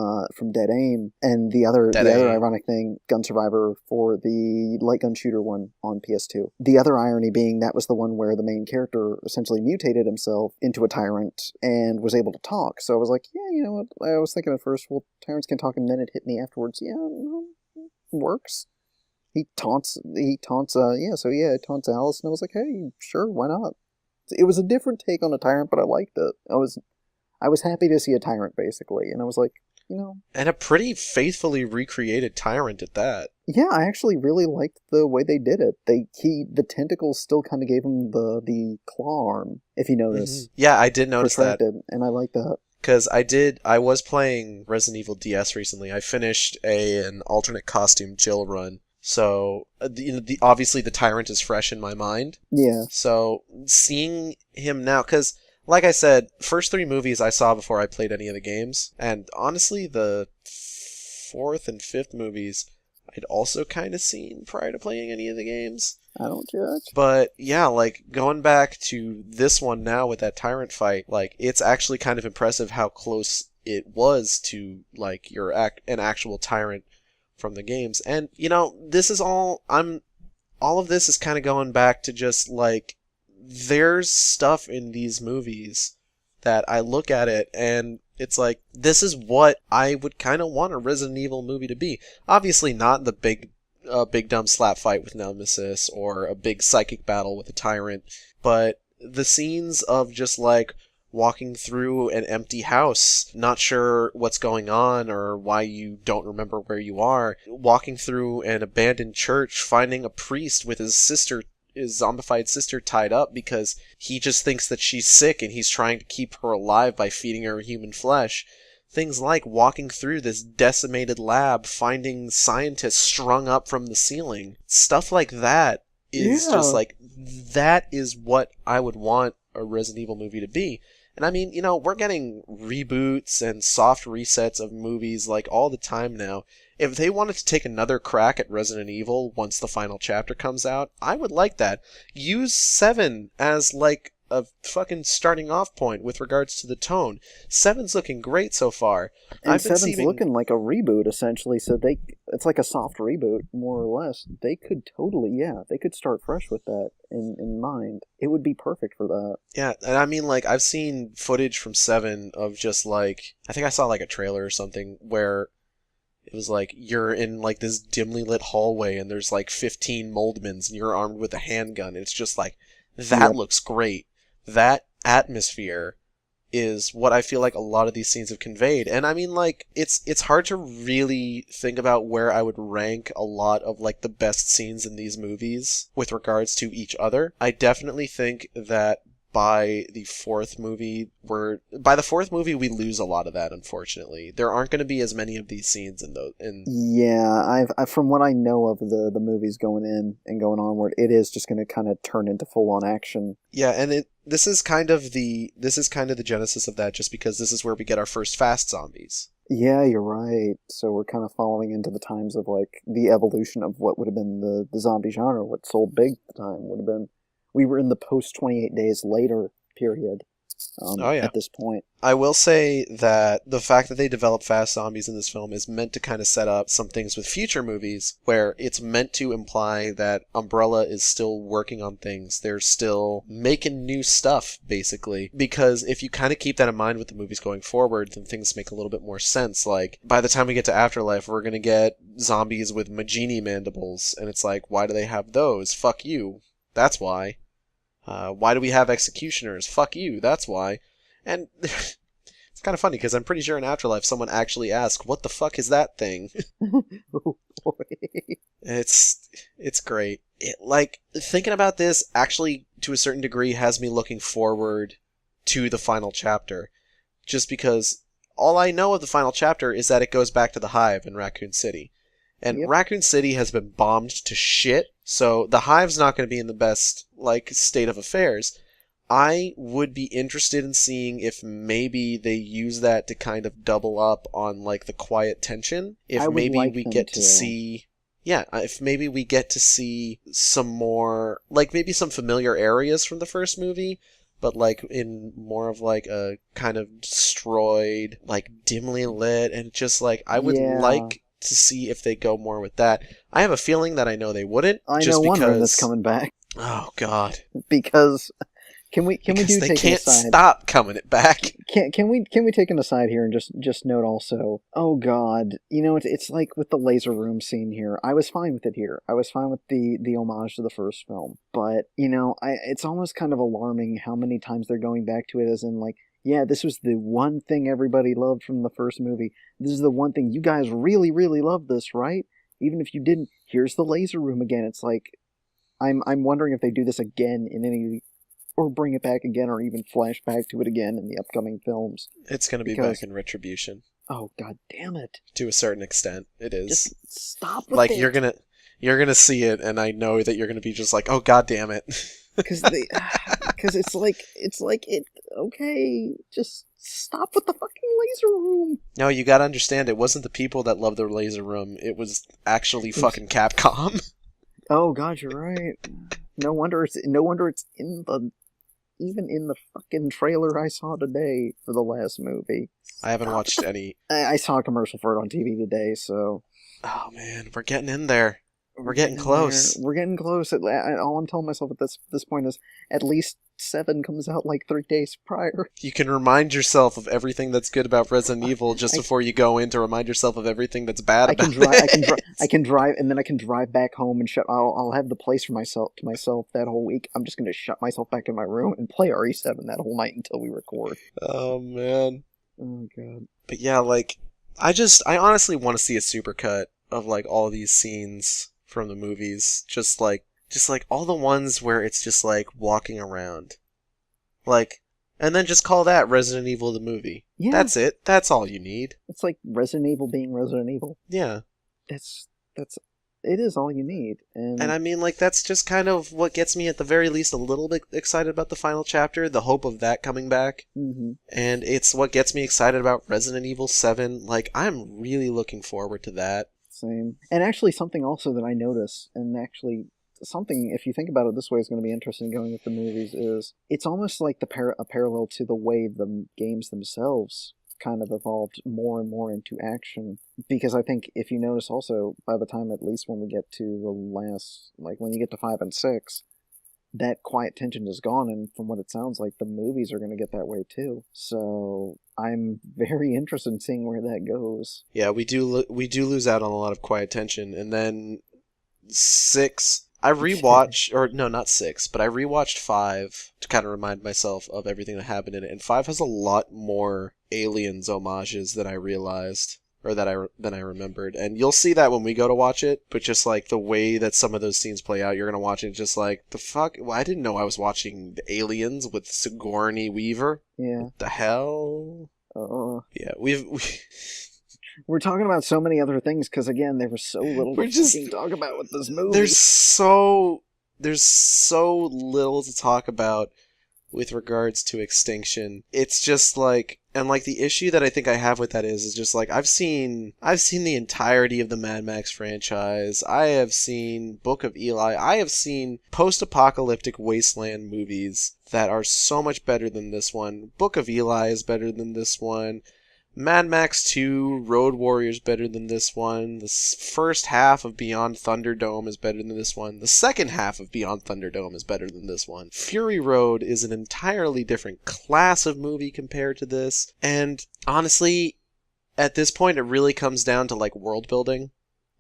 Dead Aim, and the other ironic thing, Gun Survivor for the light gun shooter one on PS2. The other irony being that was the one where the main character essentially mutated himself into a tyrant and was able to talk. So I was like, yeah, you know what, I was thinking at first, well, tyrants can talk, and then it hit me afterwards, yeah, no, works. He taunts Alice, and I was like, hey, sure, why not? It was a different take on a tyrant, but I liked it. I was happy to see a tyrant, basically, and I was like, you know, And a pretty faithfully recreated tyrant at that. yeah, I actually really liked the way they did it. The tentacles still kind of gave him the claw arm, if you notice, Yeah, I did notice that. protracted, and I like that. Because I was playing Resident Evil DS recently. I finished an alternate costume Jill run. So, obviously the tyrant is fresh in my mind. Yeah, So, seeing him now, because, like I said, first 3 movies I saw before I played any of the games. And honestly, the 4th and 5th movies I'd also kind of seen prior to playing any of the games. I don't judge. But yeah, like going back to this one now with that tyrant fight, like it's actually kind of impressive how close it was to like an actual tyrant from the games. And this is all of this is kind of going back to just like there's stuff in these movies that I look at it and it's like this is what I would kind of want a Resident Evil movie to be. Obviously not the big dumb slap fight with Nemesis or a big psychic battle with a tyrant, but the scenes of just like walking through an empty house, not sure what's going on or why you don't remember where you are, walking through an abandoned church, finding a priest with his zombified sister tied up because he just thinks that she's sick and he's trying to keep her alive by feeding her human flesh. Things like walking through this decimated lab, finding scientists strung up from the ceiling. Stuff like that is just like, that is what I would want a Resident Evil movie to be. And I mean, we're getting reboots and soft resets of movies like all the time now. If they wanted to take another crack at Resident Evil once the final chapter comes out, I would like that. Use 7 as like a fucking starting off point with regards to the tone. 7's looking great so far. And 7's looking like a reboot, essentially, so it's like a soft reboot, more or less. They could they could start fresh with that in mind. It would be perfect for that. Yeah, and I mean, like, I've seen footage from 7 of just, like, I think I saw, like, a trailer or something where it was like, you're in, like, this dimly lit hallway and there's, like, 15 Moldmans and you're armed with a handgun. And it's just like, that looks great. That atmosphere is what I feel like a lot of these scenes have conveyed. And I mean, like, it's hard to really think about where I would rank a lot of, like, the best scenes in these movies with regards to each other. I definitely think that by the fourth movie we lose a lot of that, unfortunately. There aren't going to be as many of these scenes in those. Yeah, I've from what I know of the movies going in and going onward, it is just going to kind of turn into full on action. Yeah, and this is kind of the genesis of that, just because this is where we get our first fast zombies. Yeah, you're right. So we're kind of following into the times of like the evolution of what would have been the zombie genre. What sold big at the time would have been. We were in the post 28 days later period. At this point. I will say that the fact that they develop fast zombies in this film is meant to kind of set up some things with future movies where it's meant to imply that Umbrella is still working on things. They're still making new stuff, basically. Because if you kind of keep that in mind with the movies going forward, then things make a little bit more sense. Like, by the time we get to Afterlife, we're going to get zombies with Magini mandibles. And it's like, why do they have those? Fuck you. That's why. Why do we have executioners? Fuck you, that's why. And it's kind of funny, because I'm pretty sure in Afterlife someone actually asked, what the fuck is that thing? Oh, boy. It's great. Like, thinking about this actually, to a certain degree, has me looking forward to the final chapter. Just because all I know of the final chapter is that it goes back to the Hive in Raccoon City. And Raccoon City has been bombed to shit, so the Hive's not going to be in the best, like, state of affairs. I would be interested in seeing if maybe they use that to kind of double up on, like, the quiet tension. If maybe we get to see... Yeah, if maybe we get to see some more... Like, maybe some familiar areas from the first movie, but, like, in more of, like, a kind of destroyed, like, dimly lit, and just, like, I would like to see if they go more with that. I have a feeling that I know they wouldn't. I know one room that's coming back. Oh, God. Because Can we because do they take an can't aside? stop coming it back. Can we take an aside here and just note also? Oh God, it's like with the laser room scene here. I was fine with it here. I was fine with the homage to the first film, but it's almost kind of alarming how many times they're going back to it, as in like, yeah, this was the one thing everybody loved from the first movie. This is the one thing you guys really really loved this, right? Even if you didn't, here's the laser room again. It's like I'm wondering if they do this again in any, or bring it back again, or even flash back to it again in the upcoming films. It's going to be Because, back in Retribution. oh God damn it! To a certain extent, it is. Just stop with Like, it. you're gonna see it, and I know that you're gonna be just like, oh God damn it. Because it's like it. Okay, just stop with the fucking laser room. No, you gotta understand, it wasn't the people that loved the laser room. It was actually fucking Capcom. Oh God, you're right. No wonder it's in the, even in the fucking trailer I saw today for the last movie. I haven't watched any. I saw a commercial for it on TV today, so. Oh man, we're getting in there. We're getting close. We're getting close. All I'm telling myself at this point is at least 7 comes out like 3 days prior. You can remind yourself of everything that's good about Resident Evil just before you go in to remind yourself of everything that's bad about it. I can drive, and then I can drive back home and I'll have the place for myself that whole week. I'm just gonna shut myself back in my room and play RE7 that whole night until we record. Oh man. Oh God. But yeah, like, I honestly want to see a supercut of like all these scenes from the movies, just like all the ones where it's just like walking around, like, and then just call that Resident Evil the movie. Yeah. That's it. That's all you need. It's like Resident Evil being Resident Evil. Yeah. It is all you need. And I mean, like, that's just kind of what gets me at the very least a little bit excited about the final chapter, the hope of that coming back. Mm-hmm. And it's what gets me excited about Resident Evil 7. Like, I'm really looking forward to that. Same. And actually, something also that I notice, and actually something, if you think about it this way, is going to be interesting going with the movies, is it's almost like a parallel to the way the games themselves kind of evolved more and more into action. Because I think if you notice also, by the time, at least when we get to the last, like when you get to 5 and 6, that quiet tension is gone, and from what it sounds like, the movies are going to get that way too. So I'm very interested in seeing where that goes. Yeah, we do lose out on a lot of quiet tension, and then 6. I rewatched, or no, not 6, but I rewatched 5 to kind of remind myself of everything that happened in it, and 5 has a lot more Aliens homages than I realized, or than I remembered, and you'll see that when we go to watch it. But just like the way that some of those scenes play out, you're gonna watch it just like, the fuck. Well, I didn't know I was watching the Aliens with Sigourney Weaver. Yeah. What the hell? Yeah, we're talking about so many other things because again, there was so little to talk about with this movie. There's so little to talk about with regards to Extinction. It's just like, and like the issue that I think I have with that is just like, I've seen the entirety of the Mad Max franchise. I have seen Book of Eli. I have seen post-apocalyptic wasteland movies that are so much better than this one. Book of Eli is better than this one. Mad Max 2, Road Warrior's better than this one. The first half of Beyond Thunderdome is better than this one. The second half of Beyond Thunderdome is better than this one. Fury Road is an entirely different class of movie compared to this. And honestly, at this point, it really comes down to like world building.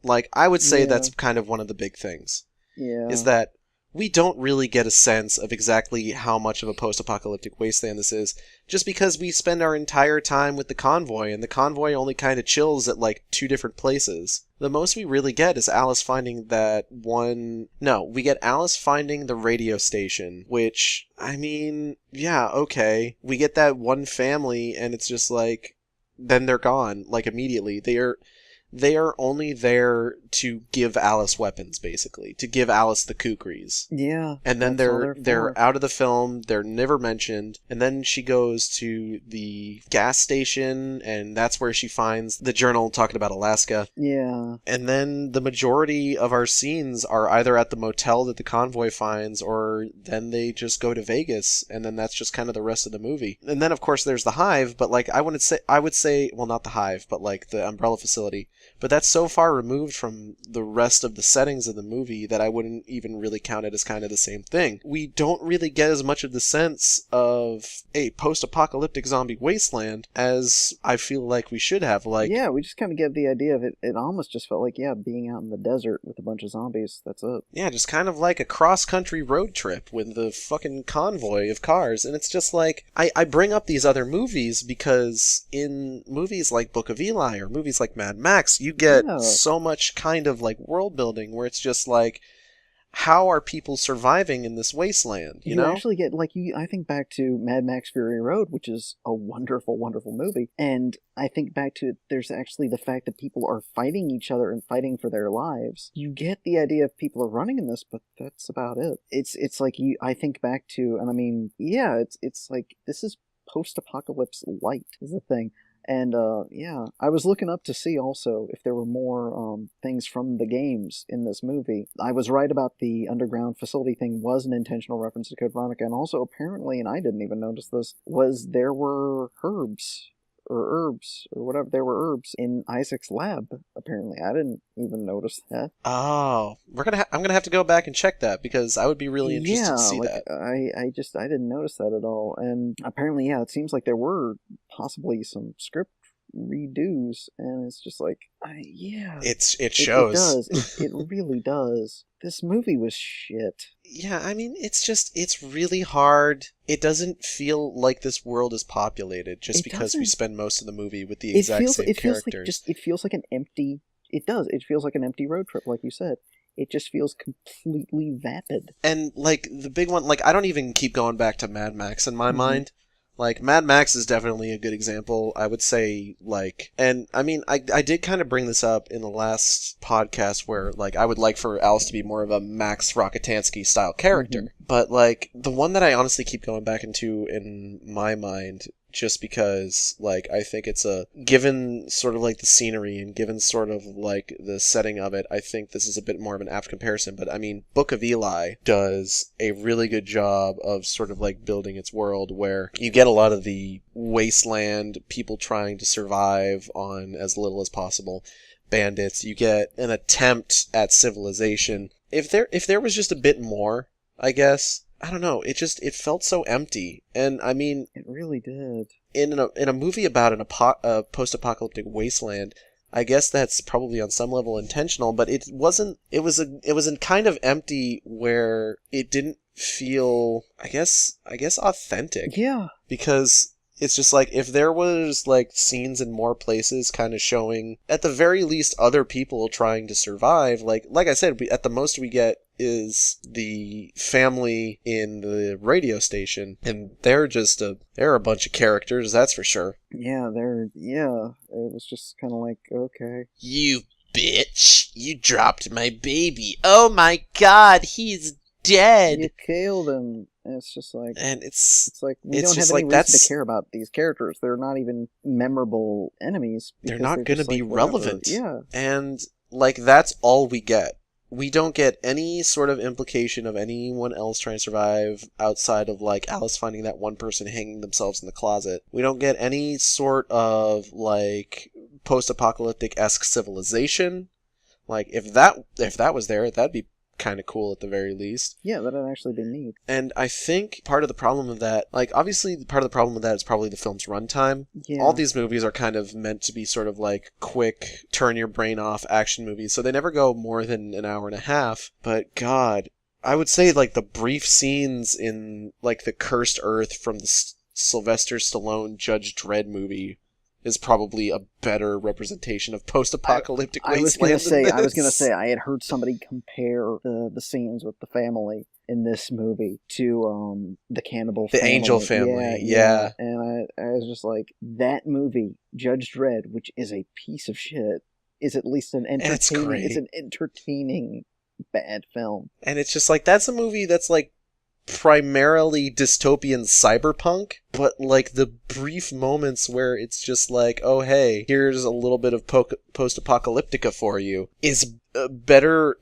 Like, I would say that's kind of one of the big things. Yeah. Is that we don't really get a sense of exactly how much of a post-apocalyptic wasteland this is, just because we spend our entire time with the convoy, and the convoy only kind of chills at like 2 different places. The most we really get is Alice finding we get Alice finding the radio station, which, I mean, yeah, okay. We get that one family, and it's just like, then they're gone, like immediately. They are only there to give Alice weapons, basically. To give Alice the kukris. Yeah. And then they're out of the film, they're never mentioned, and then she goes to the gas station, and that's where she finds the journal talking about Alaska. Yeah. And then the majority of our scenes are either at the motel that the convoy finds, or then they just go to Vegas, and then that's just kind of the rest of the movie. And then, of course, there's the Hive, but like, I would say, well, not the Hive, but like the Umbrella facility. But that's so far removed from the rest of the settings of the movie that I wouldn't even really count it as kind of the same thing. We don't really get as much of the sense of a post-apocalyptic zombie wasteland as I feel like we should have. Like, yeah, we just kind of get the idea of it. It almost just felt like, yeah, being out in the desert with a bunch of zombies. That's it. yeah, just kind of like a cross-country road trip with the fucking convoy of cars. And it's just like, I bring up these other movies because in movies like Book of Eli or movies like Mad Max, you get so much kind of like world building where it's just like, how are people surviving in this wasteland? You know, actually get I think back to Mad Max Fury Road, which is a wonderful, wonderful movie, and I think back to there's actually the fact that people are fighting each other and fighting for their lives. You get the idea of people are running in this, but that's about it. It's like I think back to, and I mean, yeah, it's like this is post-apocalypse light is the thing. And, yeah, I was looking up to see also if there were more things from the games in this movie. I was right about the underground facility thing was an intentional reference to Code Veronica, and also apparently, and I didn't even notice this, there were herbs or whatever. There were herbs in Isaac's lab, apparently. I didn't even notice that. Oh, I'm gonna have to go back and check that because I would be really interested to see that. I didn't notice that at all. And apparently, yeah, it seems like there were possibly some script redos, and it's just like, yeah. It shows. It does. It really does. This movie was shit. Yeah, I mean, it's really hard. It doesn't feel like this world is populated just because we spend most of the movie with the exact same characters. It feels like an empty... It does. It feels like an empty road trip, like you said. It just feels completely vapid. And, like, the big one... Like, I don't even keep going back to Mad Max in my mind. Like, Mad Max is definitely a good example. I would say, like... And, I mean, I did kind of bring this up in the last podcast where, like, I would like for Alice to be more of a Max Rockatansky-style character. But, like, the one that I honestly keep going back into in my mind... just because, like, I think it's given sort of, like, the scenery and given sort of, like, the setting of it, I think this is a bit more of an apt comparison. But, I mean, Book of Eli does a really good job of sort of, like, building its world where you get a lot of the wasteland, people trying to survive on as little as possible, bandits. You get an attempt at civilization. If there was just a bit more, I guess... I don't know. It felt so empty, and I mean, it really did. In a movie about a post-apocalyptic wasteland, I guess that's probably on some level intentional, but it wasn't. It was kind of empty where it didn't feel. I guess authentic. Yeah. Because it's just like if there was like scenes in more places, kind of showing at the very least other people trying to survive. Like I said, at the most we get is the family in the radio station, and they're a bunch of characters, that's for sure. Yeah, it was just kind of like, okay. You bitch, you dropped my baby. Oh my god, he's dead. You killed him. And it's just like, and it's like we don't have any reason to care about these characters. They're not even memorable enemies. They're not going to be relevant. Yeah. And like that's all we get. We don't get any sort of implication of anyone else trying to survive outside of, like, Alice finding that one person hanging themselves in the closet. We don't get any sort of, like, post-apocalyptic-esque civilization. Like, if that was there, that'd be kind of cool at the very least. Yeah, that'd actually be neat. And I think part of the problem with that, like, obviously part of the problem with that is probably the film's runtime. Yeah. All these movies are kind of meant to be sort of like quick, turn your brain off action movies, so they never go more than an hour and a half. But God, I would say like the brief scenes in like the Cursed Earth from the Sylvester Stallone Judge Dredd movie is probably a better representation of post-apocalyptic wasteland. I was gonna say, I had heard somebody compare the scenes with the family in this movie to the cannibal family. The Angel family, yeah. And I was just like, that movie, Judge Dredd, which is a piece of shit, is at least an entertaining. It's an entertaining bad film. And it's just like, that's a movie that's like primarily dystopian cyberpunk, but like the brief moments where it's just like, oh hey, here's a little bit of post-apocalyptica for you, is a better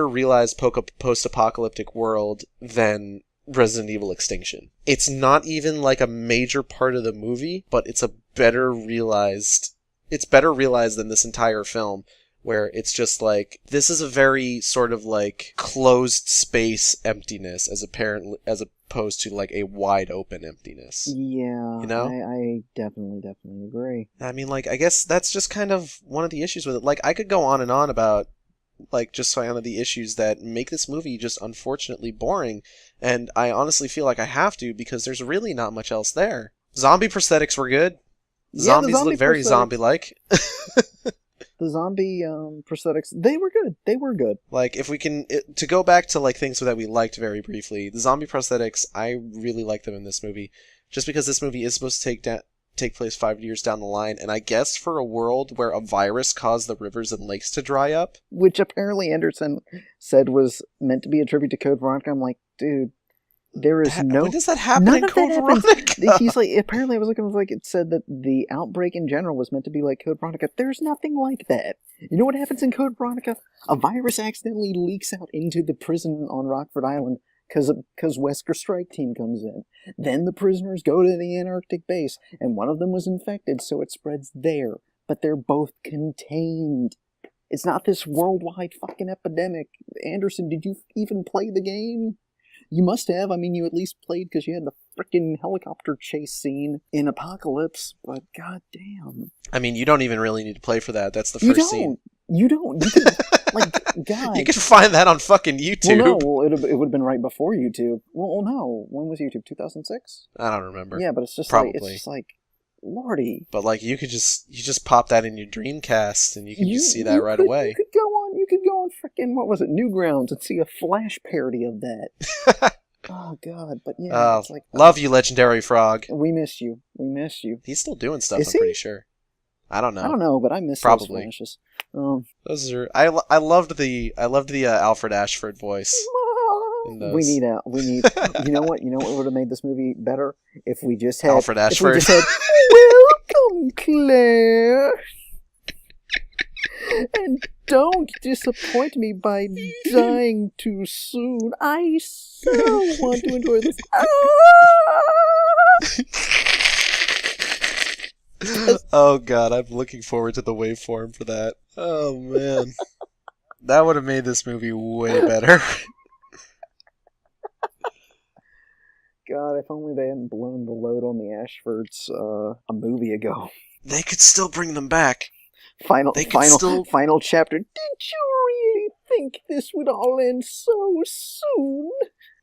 realized post-apocalyptic world than Resident Evil Extinction. It's not even like a major part of the movie, but it's a better realized it's better realized than this entire film, where it's just like, this is a very sort of like closed space emptiness as opposed to like a wide open emptiness. Yeah, You know? I definitely agree. I mean, like, I guess that's just kind of one of the issues with it. Like, I could go on and on about, like, just kind of the issues that make this movie just unfortunately boring, and I honestly feel like I have to, because there's really not much else there. Zombie prosthetics were good. Yeah, the Zombies zombie look very prosthetics- zombie-like. The zombie prosthetics, they were good. They were good. Like, if we can, to go back to, like, things that we liked very briefly, the zombie prosthetics, I really like them in this movie, just because this movie is supposed to take place 5 years down the line, and I guess for a world where a virus caused the rivers and lakes to dry up. Which apparently Anderson said was meant to be a tribute to Code Veronica. I'm like, dude, there is no... When does that happen None in of Code that happens. Veronica? He's like, apparently I was looking, it said that the outbreak in general was meant to be like Code Veronica. There's nothing like that. You know what happens in Code Veronica? A virus accidentally leaks out into the prison on Rockford Island because Wesker Strike Team comes in. Then the prisoners go to the Antarctic base, and one of them was infected, so it spreads there. But they're both contained. It's not this worldwide fucking epidemic. Anderson, did you even play the game? You must have. I mean, you at least played because you had the frickin' helicopter chase scene in Apocalypse, but goddamn. I mean, you don't even really need to play for that. That's the You first don't. scene. You don't. You could, like, God. You can find that on fucking YouTube. Well, no, it would have been right before YouTube. Well, no. When was YouTube? 2006? I don't remember. Yeah, but it's just Probably. like, Lordy. But like, you just pop that in your Dreamcast and you can just see that right away. You could go on frickin', what was it, Newgrounds and see a Flash parody of that. Oh, God, but yeah, it's like... Love you, Legendary Frog. We miss you. We miss you. He's still doing stuff, Is I'm he? pretty sure. I don't know. I don't know, but I miss Probably. those Flashes. Those are... I loved the Alfred Ashford voice. in those. We need... You know what would have made this movie better? If we just had... Alfred If we Ashford. just had, welcome, Claire! And don't disappoint me by dying too soon. I so want to enjoy this. Oh god, I'm looking forward to the waveform for that. Oh man. That would have made this movie way better. God, if only they hadn't blown the load on the Ashfords a movie ago. They could still bring them back. Final chapter. Did you really think this would all end so soon?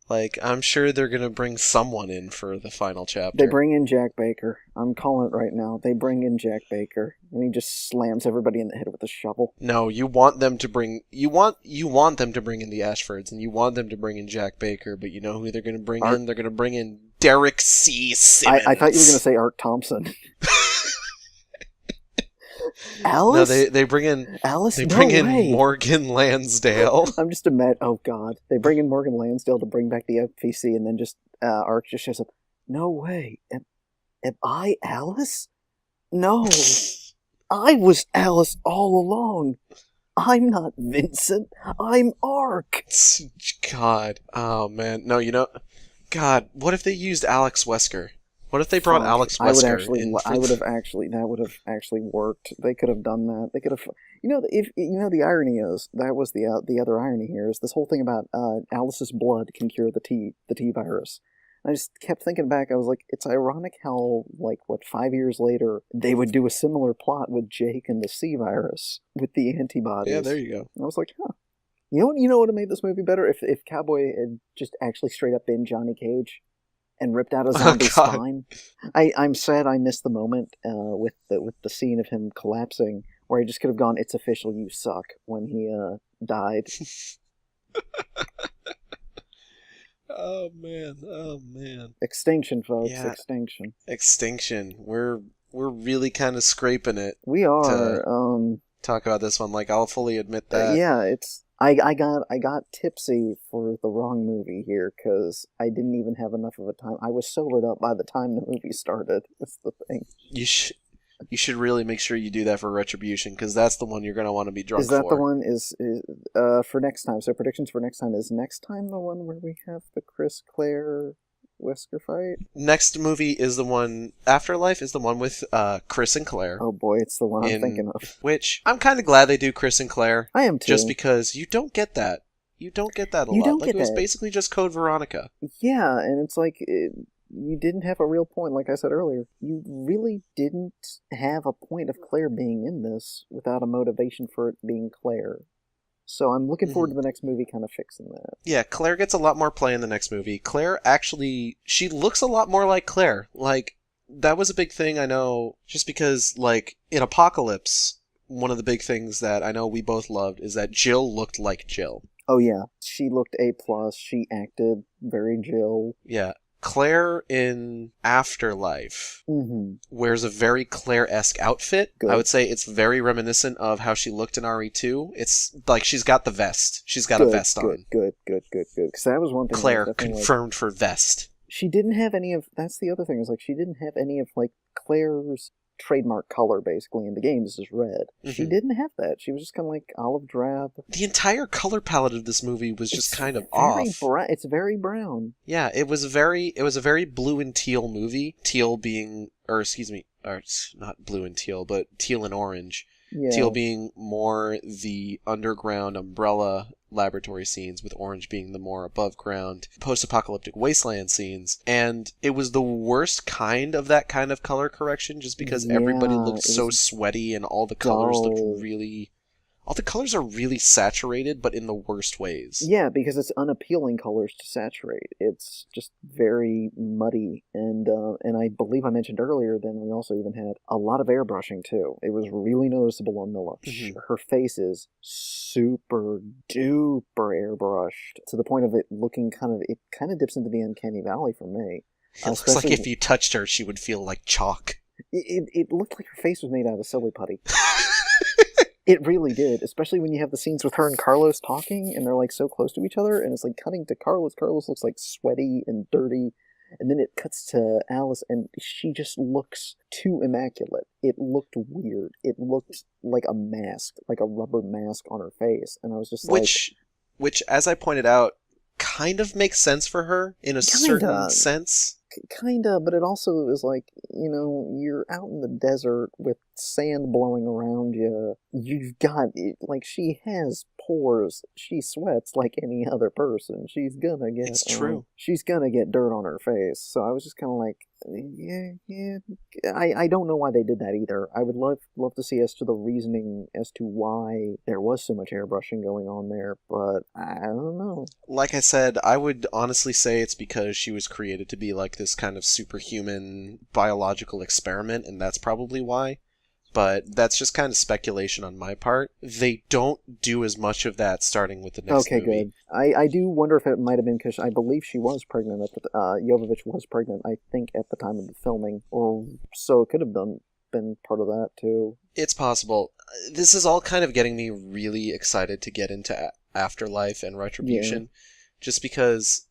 Like, I'm sure they're gonna bring someone in for the final chapter. They bring in Jack Baker. I'm calling it right now. They bring in Jack Baker, and he just slams everybody in the head with a shovel. No, you want them to bring you want them to bring in the Ashfords, and you want them to bring in Jack Baker, but you know who they're gonna bring in? They're gonna bring in Derek C. Simmons. I thought you were gonna say Art Thompson. Alice? No, they bring in Alice. They bring in way. Morgan Lansdale. I'm just oh god, they bring in Morgan Lansdale to bring back the FPC, and then just Art just shows up. No way, am I Alice? No, I was Alice all along. I'm not Vincent. I'm Ark. God, oh man, no, God, what if they used Alex Wesker? What if they brought Alex Wesker in? That would have actually worked. They could have done that. They could have, the irony is, that was the other irony here, is this whole thing about Alice's blood can cure the T virus. I just kept thinking back, I was like, it's ironic how, 5 years later, they would do a similar plot with Jake and the C virus, with the antibodies. Yeah, there you go. And I was like, huh. You know what would have made this movie better? If Cowboy had just actually straight up been Johnny Cage and ripped out a zombie spine. I'm sad I missed the moment with the scene of him collapsing, where he just could have gone, "It's official, you suck," when he died. Oh man. Extinction, folks. Yeah. Extinction. We're really kind of scraping it. We are. Talk about this one. I'll fully admit that. Yeah, it's. I got tipsy for the wrong movie here, because I didn't even have enough of a time. I was sobered up by the time the movie started. That's the thing. You should really make sure you do that for Retribution, because that's the one you're going to want to be drunk for. Is that the one? Is for next time? So predictions for next time. Is next time the one where we have the Chris Clare whisker fight. Next movie is the one, Afterlife is the one with Chris and Claire. Oh boy, it's the one I'm thinking of. Which, I'm kind of glad they do Chris and Claire. I am too. Just because you don't get that. You don't get that a lot. Like, it was basically just Code Veronica. Yeah, and it's like, you didn't have a real point, like I said earlier. You really didn't have a point of Claire being in this without a motivation for it being Claire. So I'm looking forward to the next movie kind of fixing that. Yeah, Claire gets a lot more play in the next movie. Claire actually, she looks a lot more like Claire. Like, that was a big thing, I know, just because, like, in Apocalypse, one of the big things that I know we both loved is that Jill looked like Jill. Oh yeah, she looked A+, she acted very Jill. Yeah. Claire in Afterlife wears a very Claire-esque outfit. Good. I would say it's very reminiscent of how she looked in RE2. It's like she's got the vest. She's got a vest on. Good. Because that was one thing. Claire confirmed for vest. She didn't have any of... That's the other thing, is like she didn't have any of like Claire's trademark color, basically, in the games is red. She didn't have that. She was just kind of like olive drab. The entire color palette of this movie was just kind of off. It's very brown. Yeah, it was a very blue and teal movie. Teal being, not blue and teal, but teal and orange. Yeah. Teal being more the underground umbrella laboratory scenes, with orange being the more above ground post-apocalyptic wasteland scenes. And it was the worst kind of that kind of color correction, just because everybody looked so sweaty and all the colors looked really... All the colors are really saturated, but in the worst ways. Yeah, because it's unappealing colors to saturate. It's just very muddy, and I believe I mentioned earlier, then we also even had a lot of airbrushing, too. It was really noticeable on Milla. Her face is super duper airbrushed, to the point of it looking it kind of dips into the uncanny valley for me. It looks like if you touched her, she would feel like chalk. It looked like her face was made out of silly putty. It really did, especially when you have the scenes with her and Carlos talking, and they're like so close to each other, and it's like cutting to Carlos. Carlos looks like sweaty and dirty, and then it cuts to Alice, and she just looks too immaculate. It looked weird. It looked like a mask, like a rubber mask on her face, and I was just which, as I pointed out, kind of makes sense for her in a certain sense. Kinda, but it also is like, you're out in the desert with sand blowing around you. You've got, she has pores. She sweats like any other person. She's gonna get... It's true. She's gonna get dirt on her face. So I was just kind of like, yeah. I don't know why they did that either. I would love to see as to the reasoning as to why there was so much airbrushing going on there, but I don't know. Like I said, I would honestly say it's because she was created to be like this kind of superhuman biological experiment, and that's probably why. But that's just kind of speculation on my part. They don't do as much of that starting with the next movie. Okay, good. I do wonder if it might have been because I believe she was pregnant Jovovich was pregnant, I think, at the time of the filming. Or so it could have been part of that, too. It's possible. This is all kind of getting me really excited to get into Afterlife and Retribution. Yeah. Just because,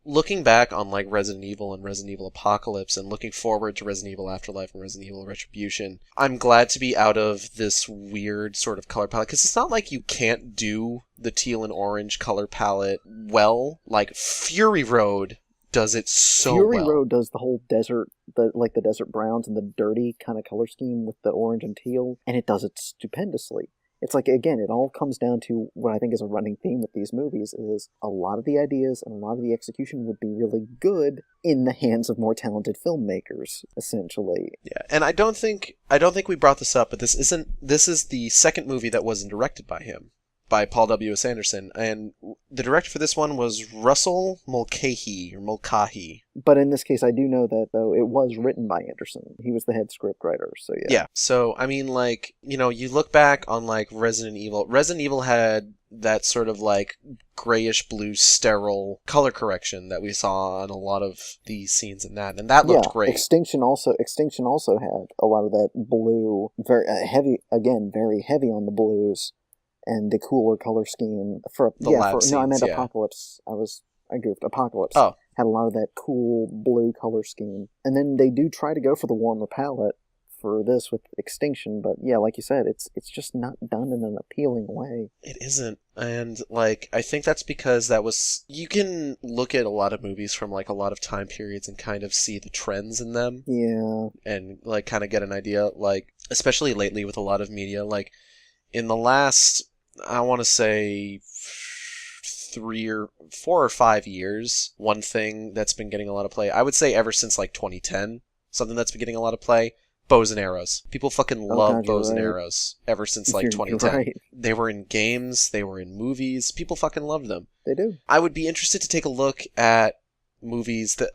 looking back on, Resident Evil and Resident Evil Apocalypse, and looking forward to Resident Evil Afterlife and Resident Evil Retribution, I'm glad to be out of this weird sort of color palette, because it's not like you can't do the teal and orange color palette well. Fury Road does it so well. Fury Road does the whole desert, the desert browns and the dirty kind of color scheme with the orange and teal, and it does it stupendously. It's like, again, it all comes down to what I think is a running theme with these movies, is a lot of the ideas and a lot of the execution would be really good in the hands of more talented filmmakers, essentially. Yeah, and I don't think we brought this up, but this is the second movie that wasn't directed by him, by Paul W.S. Anderson, and the director for this one was Russell Mulcahy. But in this case, I do know that, though, it was written by Anderson. He was the head scriptwriter, so yeah. Yeah, so, I mean, you look back on, Resident Evil. Resident Evil had that sort of, grayish-blue, sterile color correction that we saw on a lot of these scenes in that, and that looked great. Extinction also had a lot of that blue, very heavy on the blues, and the cooler color scheme I meant Apocalypse. I goofed. Apocalypse had a lot of that cool blue color scheme, and then they do try to go for the warmer palette for this with Extinction, but yeah, like you said, it's just not done in an appealing way. It isn't. And, like, I think that's because you can look at a lot of movies from, like, a lot of time periods and kind of see the trends in them. Yeah. And, like, kind of get an idea, like, especially lately with a lot of media, like, in the last, I want to say, 4 or 5 years, one thing that's been getting a lot of play, I would say ever since, like, 2010, something that's been getting a lot of play, bows and arrows. People fucking love bows and arrows ever since, like, 2010. Right. They were in games, they were in movies, people fucking loved them. They do. I would be interested to take a look at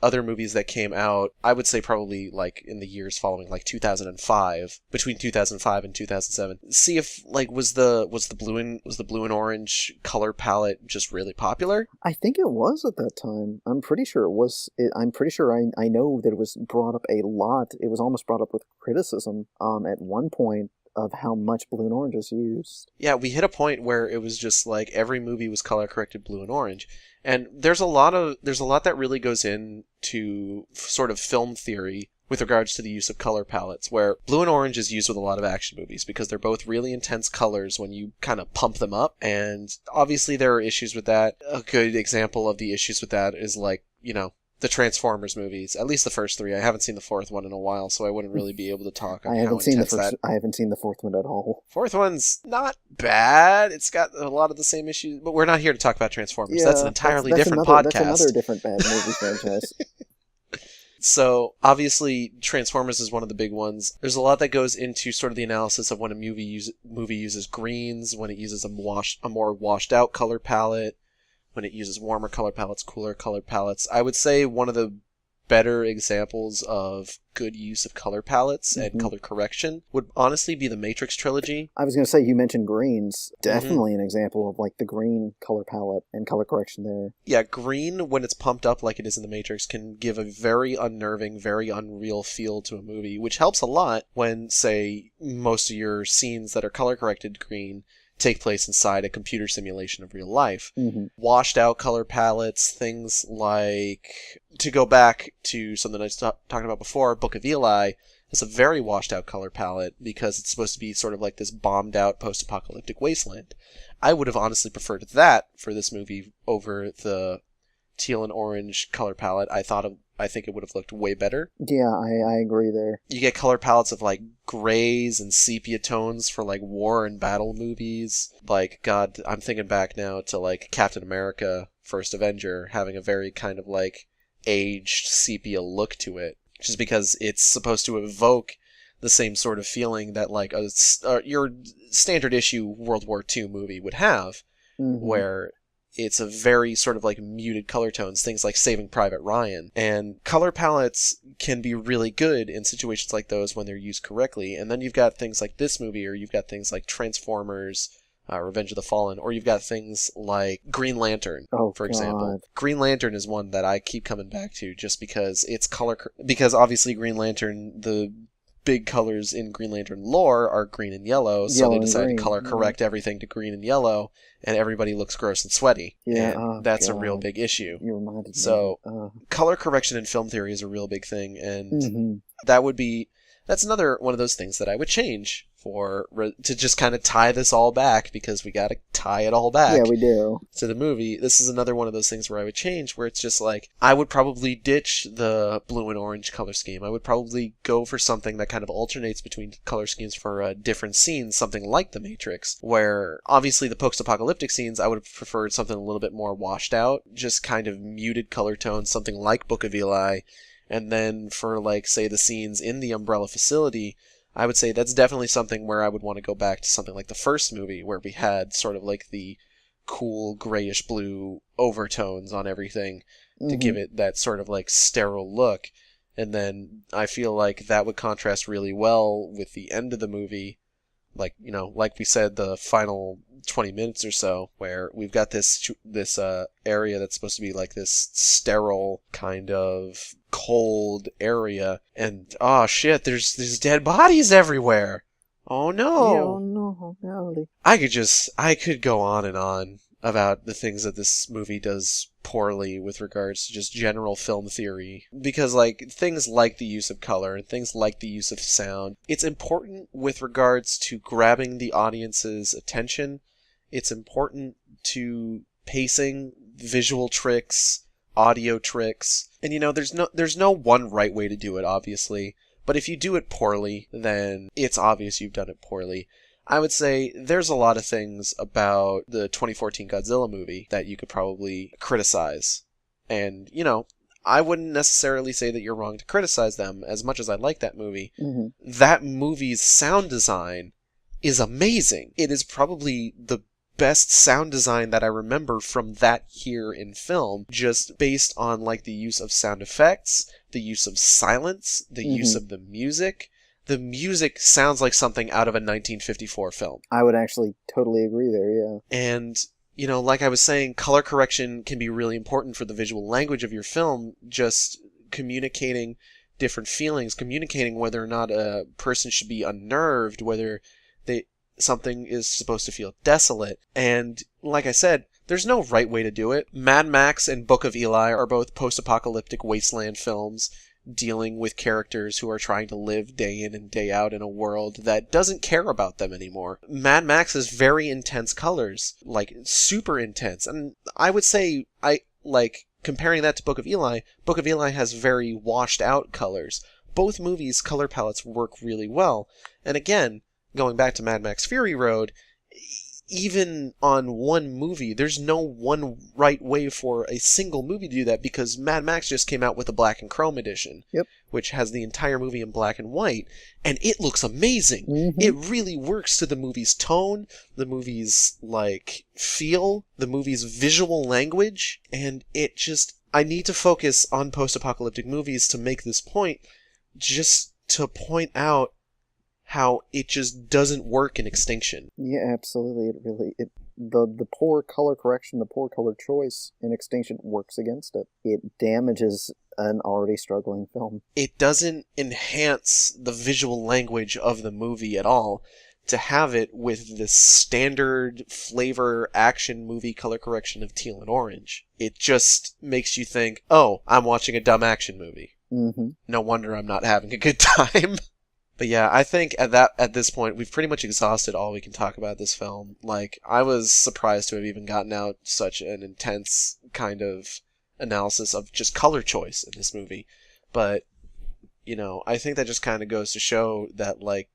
other movies that came out, I would say probably, like, in the years following, like, 2005, between 2005 and 2007. See if, like, was the blue and orange color palette just really popular? I think it was at that time. I'm pretty sure it was. I'm pretty sure I know that it was brought up a lot. It was almost brought up with criticism at one point of how much blue and orange is used. Yeah, we hit a point where it was just like every movie was color corrected blue and orange. And there's a lot that really goes into sort of film theory with regards to the use of color palettes, where blue and orange is used with a lot of action movies because they're both really intense colors when you kind of pump them up. And obviously there are issues with that. A good example of the issues with that is, like, you know, the Transformers movies, at least the first 3. I haven't seen the 4th one in a while, so I wouldn't really be able to talk on how intense that. I haven't seen the 4th one at all. 4th one's not bad. It's got a lot of the same issues, but we're not here to talk about Transformers. Yeah, that's an entirely different podcast. That's another different bad movie franchise. So, obviously, Transformers is one of the big ones. There's a lot that goes into sort of the analysis of when a movie uses greens, when it uses a more washed out color palette, when it uses warmer color palettes, cooler color palettes. I would say one of the better examples of good use of color palettes and color correction would honestly be the Matrix trilogy. I was going to say, you mentioned greens. Definitely an example of, like, the green color palette and color correction there. Yeah, green, when it's pumped up like it is in the Matrix, can give a very unnerving, very unreal feel to a movie, which helps a lot when, say, most of your scenes that are color corrected green take place inside a computer simulation of real life. Washed out color palettes, things like, to go back to something I was talking about before, Book of Eli has a very washed out color palette because it's supposed to be sort of like this bombed out post-apocalyptic wasteland. I would have honestly preferred that for this movie over the teal and orange color palette. I think it would have looked way better. Yeah, I agree there. You get color palettes of, like, grays and sepia tones for, like, war and battle movies. Like, God, I'm thinking back now to, like, Captain America, First Avenger, having a very kind of, like, aged sepia look to it. Just because it's supposed to evoke the same sort of feeling that, like, your standard issue World War II movie would have, where it's a very sort of, like, muted color tones, things like Saving Private Ryan. And color palettes can be really good in situations like those when they're used correctly. And then you've got things like this movie, or you've got things like Transformers, Revenge of the Fallen, or you've got things like Green Lantern, for example. Green Lantern is one that I keep coming back to just because it's because obviously Green Lantern, the big colors in Green Lantern lore are green and yellow, so they decided to color correct everything to green and yellow, and everybody looks gross and sweaty. Yeah, and that's a real big issue. You reminded me. So, color correction in film theory is a real big thing, and that's another one of those things that I would change to just kind of tie this all back, because we got to tie it all back. Yeah, we do. To the movie. This is another one of those things where I would change, where it's just like, I would probably ditch the blue and orange color scheme. I would probably go for something that kind of alternates between color schemes for different scenes, something like The Matrix, where obviously the post-apocalyptic scenes, I would have preferred something a little bit more washed out, just kind of muted color tones, something like Book of Eli. And then for, like, say, the scenes in the Umbrella facility, I would say that's definitely something where I would want to go back to something like the first movie, where we had sort of like the cool grayish blue overtones on everything to give it that sort of like sterile look. And then I feel like that would contrast really well with the end of the movie. Like, you know, like we said, the final 20 minutes or so, where we've got this area that's supposed to be like this sterile kind of cold area, and oh shit, there's dead bodies everywhere. Oh no. Oh no, golly. I could go on and on about the things that this movie does poorly with regards to just general film theory. Because, like, things like the use of color and things like the use of sound, it's important with regards to grabbing the audience's attention. It's important to pacing, visual tricks, audio tricks. And, you know, there's no one right way to do it, obviously. But if you do it poorly, then it's obvious you've done it poorly. I would say there's a lot of things about the 2014 Godzilla movie that you could probably criticize. And, you know, I wouldn't necessarily say that you're wrong to criticize them, as much as I like that movie. Mm-hmm. That movie's sound design is amazing. It is probably the best sound design that I remember from that year in film, just based on, like, the use of sound effects, the use of silence, the use of the music. The music sounds like something out of a 1954 film. I would actually totally agree there, yeah. And, you know, like I was saying, color correction can be really important for the visual language of your film, just communicating different feelings, communicating whether or not a person should be unnerved, whether something is supposed to feel desolate. And, like I said, there's no right way to do it. Mad Max and Book of Eli are both post-apocalyptic wasteland films, dealing with characters who are trying to live day in and day out in a world that doesn't care about them anymore. Mad Max has very intense colors, like super intense. And I would say, comparing that to Book of Eli has very washed out colors. Both movies' color palettes work really well. And again, going back to Mad Max Fury Road, even on one movie, there's no one right way for a single movie to do that, because Mad Max just came out with a black and chrome edition, which has the entire movie in black and white, and it looks amazing. Mm-hmm. It really works to the movie's tone, the movie's, like, feel, the movie's visual language, and it just... I need to focus on post-apocalyptic movies to make this point, just to point out how it just doesn't work in Extinction. Yeah, absolutely. The poor color correction, the poor color choice in Extinction works against it. It damages an already struggling film. It doesn't enhance the visual language of the movie at all to have it with this standard flavor action movie color correction of teal and orange. It just makes you think, oh, I'm watching a dumb action movie. Mm-hmm. No wonder I'm not having a good time. But yeah, I think at this point, we've pretty much exhausted all we can talk about this film. Like, I was surprised to have even gotten out such an intense kind of analysis of just color choice in this movie. But, you know, I think that just kind of goes to show that, like,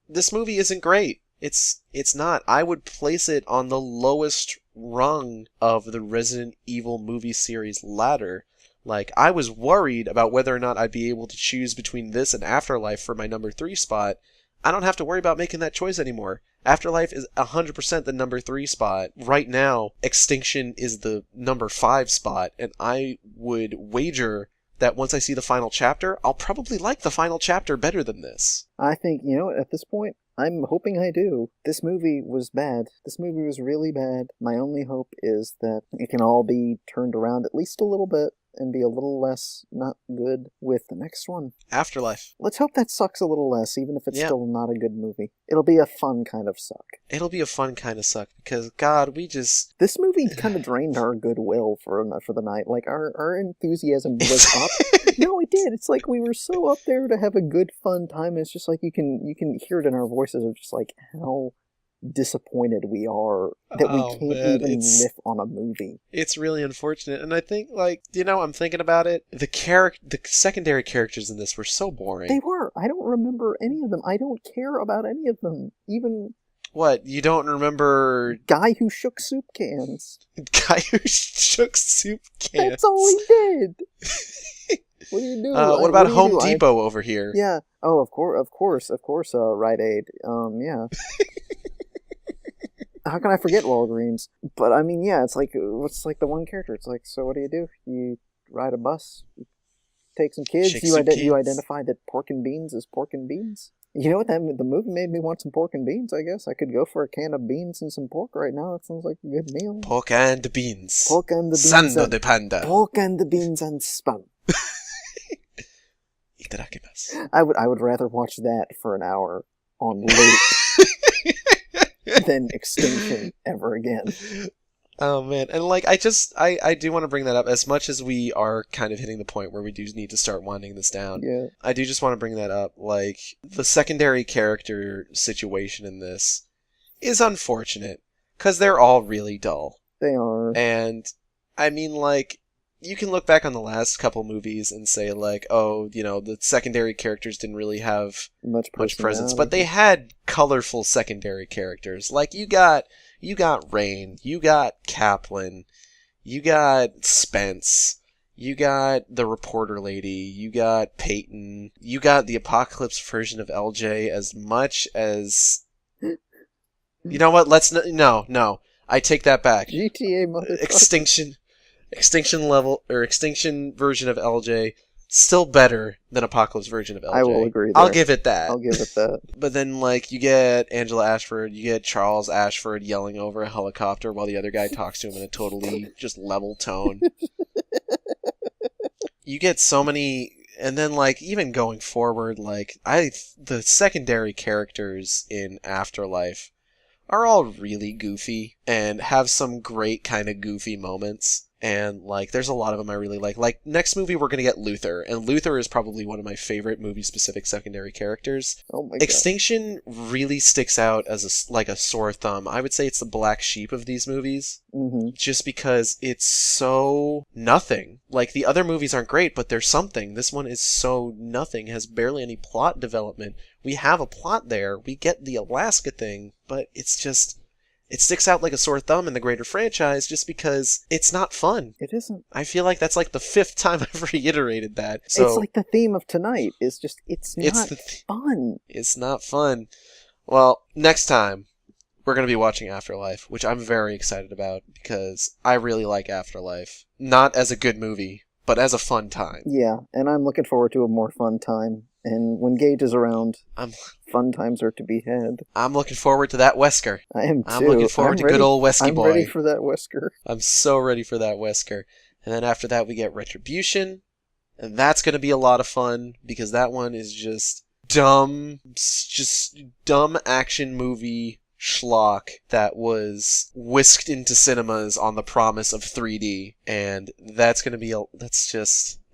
this movie isn't great. It's not. I would place it on the lowest rung of the Resident Evil movie series ladder. Like, I was worried about whether or not I'd be able to choose between this and Afterlife for my number 3 spot. I don't have to worry about making that choice anymore. Afterlife is 100% the number 3 spot. Right now, Extinction is the number 5 spot, and I would wager that once I see the final chapter, I'll probably like the final chapter better than this. I think, you know, at this point, I'm hoping I do. This movie was bad. This movie was really bad. My only hope is that it can all be turned around at least a little bit and be a little less not good with the next one. Afterlife. Let's hope that sucks a little less, even if it's still not a good movie. It'll be a fun kind of suck. It'll be a fun kind of suck, because, God, we just... This movie kind of drained our goodwill for the night. Like, our enthusiasm was up. No, it did. It's like we were so up there to have a good, fun time, and it's just like you can hear it in our voices of just like how disappointed we are that we can't even riff on a movie. It's really unfortunate, and I think, like, you know, I'm thinking about it, the secondary characters in this were so boring. They were. I don't remember any of them. I don't care about any of them. Even... What, you don't remember... Guy who shook soup cans. Guy who shook soup cans. That's all he did. What do you do? What about Home Depot over here? Yeah. Oh, of course, Rite Aid. Yeah. How can I forget Walgreens? But I mean, yeah, it's like the one character. It's like, so what do? You ride a bus, you take some kids, you identify that pork and beans is pork and beans. You know what? The movie made me want some pork and beans, I guess. I could go for a can of beans and some pork right now. That sounds like a good meal. Pork and beans. Pork and the beans. Sando de panda. Pork and the beans and spam. Itadakimasu. I would rather watch that for an hour on loop than Extinction ever again. Oh man, and like I do want to bring that up as much as we are kind of hitting the point where we do need to start winding this down. Yeah. I do just want to bring that up. Like the secondary character situation in this is unfortunate because they're all really dull. They are. And I mean, like, you can look back on the last couple movies and say like, oh, you know, the secondary characters didn't really have Much presence, but they had colorful secondary characters. Like you got Rain, you got Kaplan, you got Spence, you got the reporter lady, you got Peyton, you got the Apocalypse version of LJ. As much as, you know what? No. I take that back. GTA motherfucker. Extinction version of LJ. Still better than Apocalypse version of LJ. I will agree there. I'll give it that. I'll give it that. But then, like, you get Angela Ashford, you get Charles Ashford yelling over a helicopter while the other guy talks to him in a totally just level tone. You get so many, and then, like, even going forward, like, the secondary characters in Afterlife are all really goofy and have some great kind of goofy moments. And, like, there's a lot of them I really like. Like, next movie we're going to get Luther, and Luther is probably one of my favorite movie-specific secondary characters. Oh my god. Extinction really sticks out as a sore thumb. I would say it's the black sheep of these movies. Mm-hmm. Just because it's so nothing. Like, the other movies aren't great, but there's something. This one is so nothing, has barely any plot development. We have a plot there, we get the Alaska thing, but it's just... It sticks out like a sore thumb in the greater franchise just because it's not fun. It isn't. I feel like that's like the 5th time I've reiterated that. So it's like the theme of tonight. It's just, it's not fun. It's not fun. Well, next time, we're going to be watching Afterlife, which I'm very excited about because I really like Afterlife. Not as a good movie, but as a fun time. Yeah, and I'm looking forward to a more fun time. And when Gage is around, fun times are to be had. I'm looking forward to that Wesker. I am too. I'm looking forward to good old Wesky boy. I'm ready for that Wesker. I'm so ready for that Wesker. And then after that we get Retribution. And that's going to be a lot of fun because that one is just dumb action movie schlock that was whisked into cinemas on the promise of 3D. And that's going to be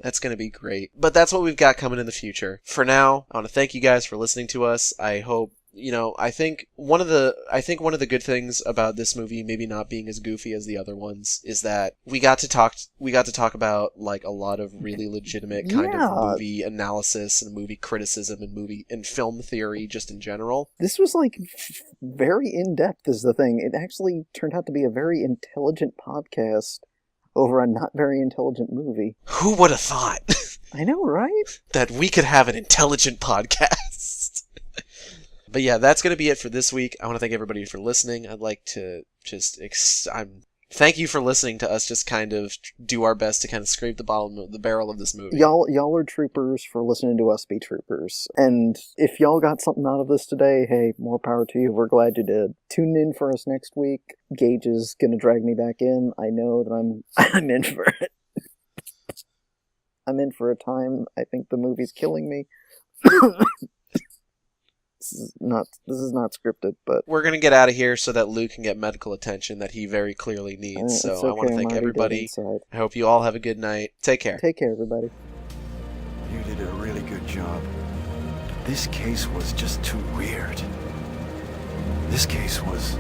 that's going to be great. But that's what we've got coming in the future. For now, I want to thank you guys for listening to us. I hope, I think one of the good things about this movie maybe not being as goofy as the other ones is that we got to talk about like a lot of really legitimate kind of movie analysis and movie criticism and film theory just in general. This was like very in-depth is the thing. It actually turned out to be a very intelligent podcast over a not very intelligent movie. Who would have thought? I know, right? That we could have an intelligent podcast. But yeah, that's going to be it for this week. I want to thank everybody for listening. I'd like to just... thank you for listening to us just kind of do our best to kind of scrape the barrel of this movie. Y'all are troopers for listening to us be troopers. And if y'all got something out of this today, hey, more power to you. We're glad you did. Tune in for us next week. Gage is going to drag me back in. I know that I'm in for it. I'm in for a time. I think the movie's killing me. This is not scripted, but we're gonna get out of here so that Luke can get medical attention that he very clearly needs. So I want to thank everybody. I hope you all have a good night. Take care. Take care, everybody. You did a really good job. This case was just too weird. This case was